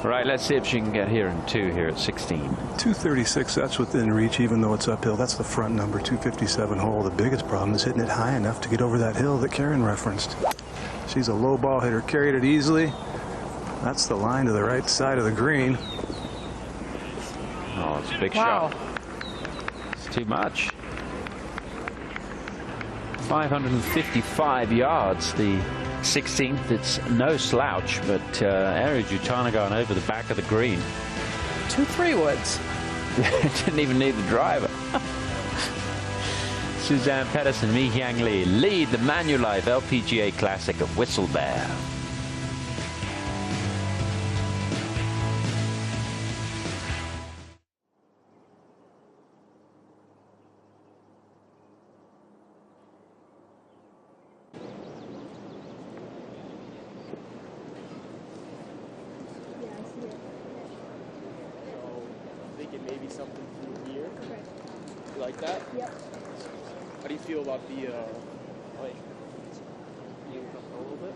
All right, let's see if she can get here in 2 here at 16. 236, that's within reach, even though it's uphill. That's the front number, 257 hole. The biggest problem is hitting it high enough to get over that hill that Karen referenced. She's a low ball hitter, carried it easily. That's the line to the right side of the green. Oh, it's a big shot. It's too much. 555 yards, the 16th. It's no slouch, but Ari Jutanagarn over the back of the green. 2 3-woods. Didn't even need the driver. Suzanne Pettersen, Mi Hyang Lee lead the Manulife LPGA Classic at Whistle Bear. Maybe something through here. You like that? Yep. How do you feel about the like being up a little bit?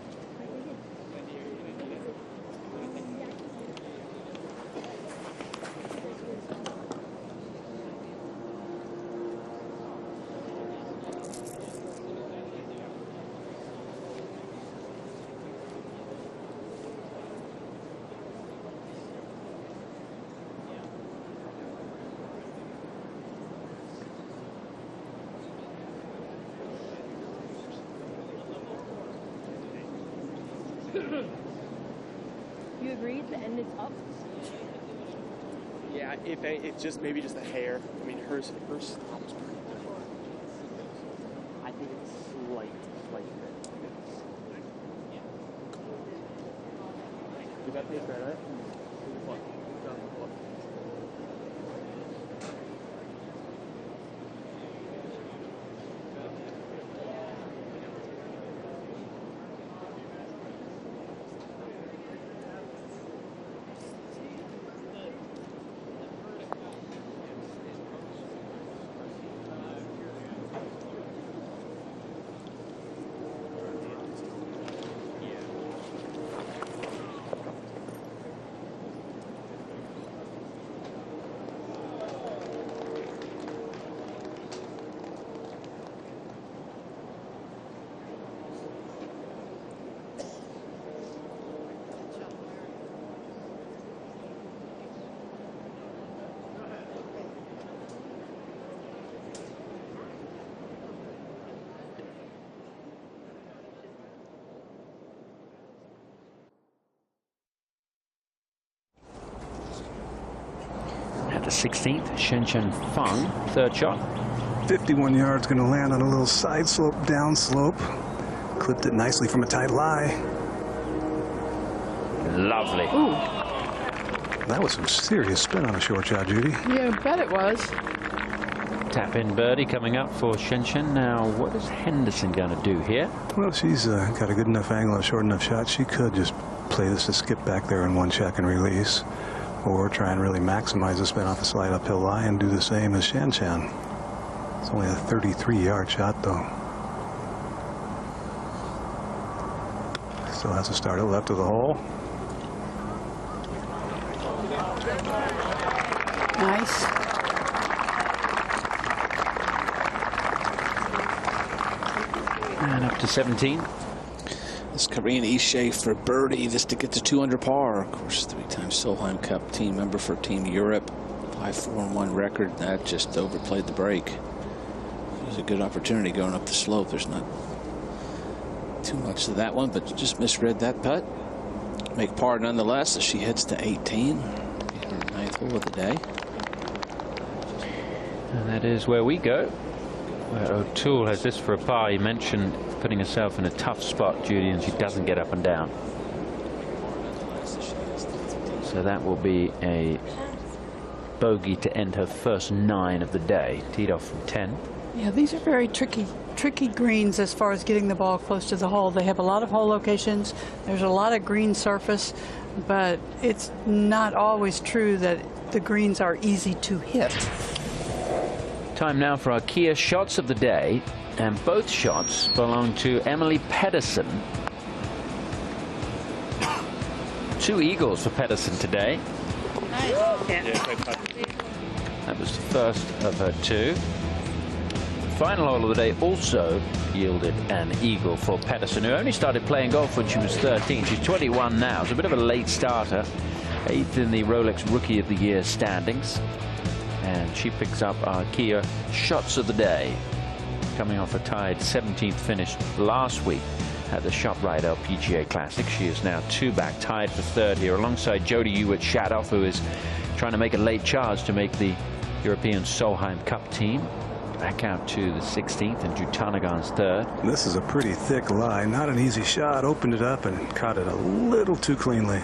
breeze, the end is up. Yeah, if it's just maybe just a hair. I mean, hers stop was pretty good. I think it's slight bit. You got paper, right? At the 16th, Shen Fang, third shot. 51 yards, going to land on a little side slope, down slope. Clipped it nicely from a tight lie. Lovely. Ooh. That was some serious spin on a short shot, Judy. Yeah, I bet it was. Tap in birdie coming up for Shen. Now, what is Henderson going to do here? Well, she's got a good enough angle, a short enough shot. She could just play this to skip back there in one check and release, or try and really maximize the spin off a slight uphill lie and do the same as Shen. It's only a 33-yard shot, though. Still has to start it left of the hole. Nice. And up to 17. This Karina Ishe for birdie just to get to 2 under par. Of course, 3-time Solheim Cup team member for Team Europe. 5-4-1 record. That just overplayed the break. It was a good opportunity going up the slope. There's not too much to that one, but just misread that putt. Make par nonetheless as she heads to 18. Her 9th hole of the day. And that is where we go. Where O'Toole has this for a par. You mentioned putting herself in a tough spot, Judy, and she doesn't get up and down. So that will be a bogey to end her first 9 of the day. Teed off from 10. Yeah, these are very tricky greens as far as getting the ball close to the hole. They have a lot of hole locations. There's a lot of green surface, but it's not always true that the greens are easy to hit. Time now for our Kia shots of the day, and both shots belong to Emily Pedersen. 2 eagles for Pedersen today. Nice. That was the first of her 2. Final hole of the day also yielded an eagle for Pedersen, who only started playing golf when she was 13. She's 21 now. It's a bit of a late starter. 8th in the Rolex Rookie of the Year standings. And she picks up our Kia shots of the day, coming off a tied 17th finish last week at the ShopRite LPGA Classic. She is now 2 back, tied for 3rd here, alongside Jody Hewitt-Shadoff, who is trying to make a late charge to make the European Solheim Cup team. Back out to the 16th, and Jutanagan's 3rd. This is a pretty thick lie. Not an easy shot. Opened it up and caught it a little too cleanly.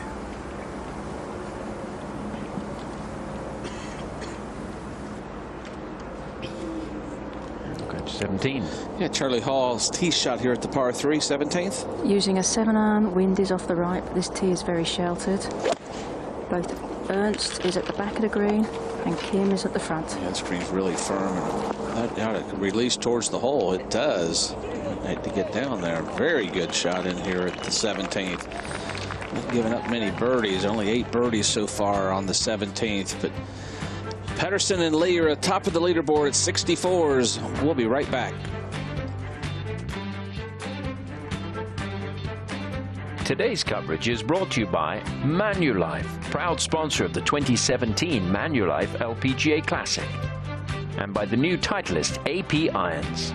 Okay, 17. Yeah, Charlie Hall's tee shot here at the par 3, 17th. Using a 7-iron, wind is off the right, but this tee is very sheltered. Both Ernst is at the back of the green, and Kim is at the front. Yeah, this green's really firm. That doubt it could release towards the hole. It does. Need to get down there. Very good shot in here at the 17th. Not giving up many birdies. Only 8 birdies so far on the 17th. But Pedersen and Lee are at the top of the leaderboard at 64s. We'll be right back. Today's coverage is brought to you by Manulife, proud sponsor of the 2017 Manulife LPGA Classic, and by the new Titleist AP irons.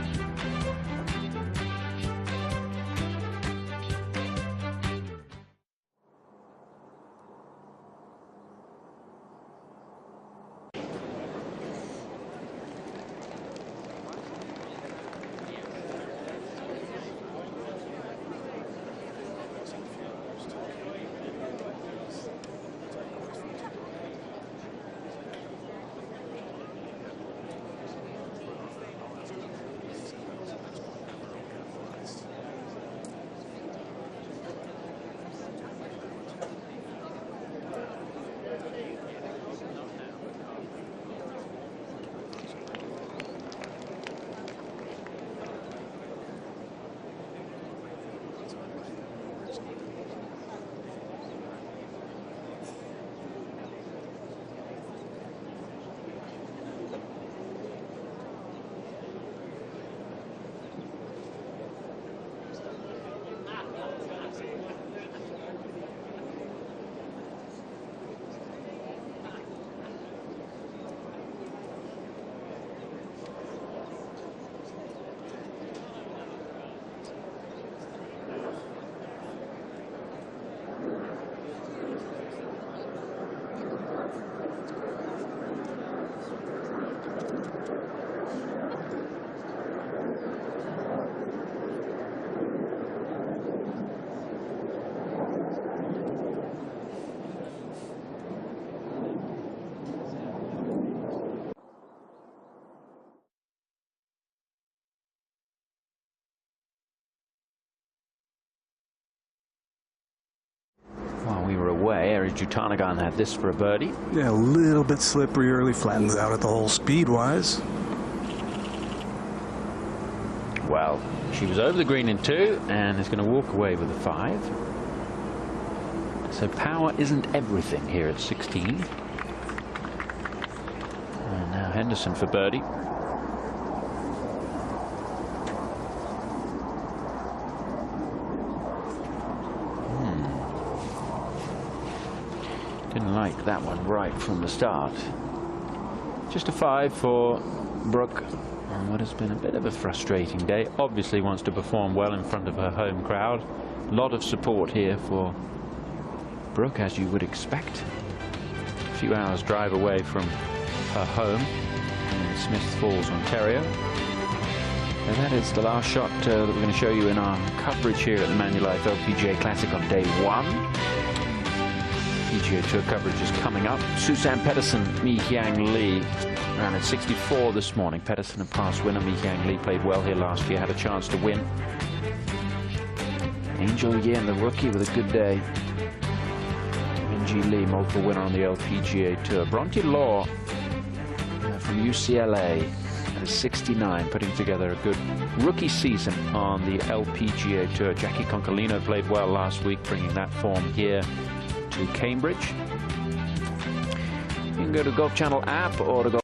away. Eri Jutanagan had this for a birdie. Yeah, a little bit slippery early, flattens out at the hole speed-wise. Well, she was over the green in 2 and is going to walk away with a 5. So power isn't everything here at 16. And now Henderson for birdie. Didn't like that one right from the start. Just a 5 for Brooke on what has been a bit of a frustrating day. Obviously wants to perform well in front of her home crowd. A lot of support here for Brooke, as you would expect. A few hours drive away from her home in Smiths Falls, Ontario. And that is the last shot that we're going to show you in our coverage here at the Manulife LPGA Classic on day 1. PGA Tour coverage is coming up. Suzann Pettersen, Mi Hyang Lee ran at 64 this morning. Pettersen, a past winner. Mi Hyang Lee played well here last year, had a chance to win. Angel Yin, the rookie, with a good day. Minjee Lee, multiple winner on the LPGA Tour. Bronte Law from UCLA at 69, putting together a good rookie season on the LPGA Tour. Jackie Concolino played well last week, bringing that form here to Cambridge. You can go to Golf Channel app or to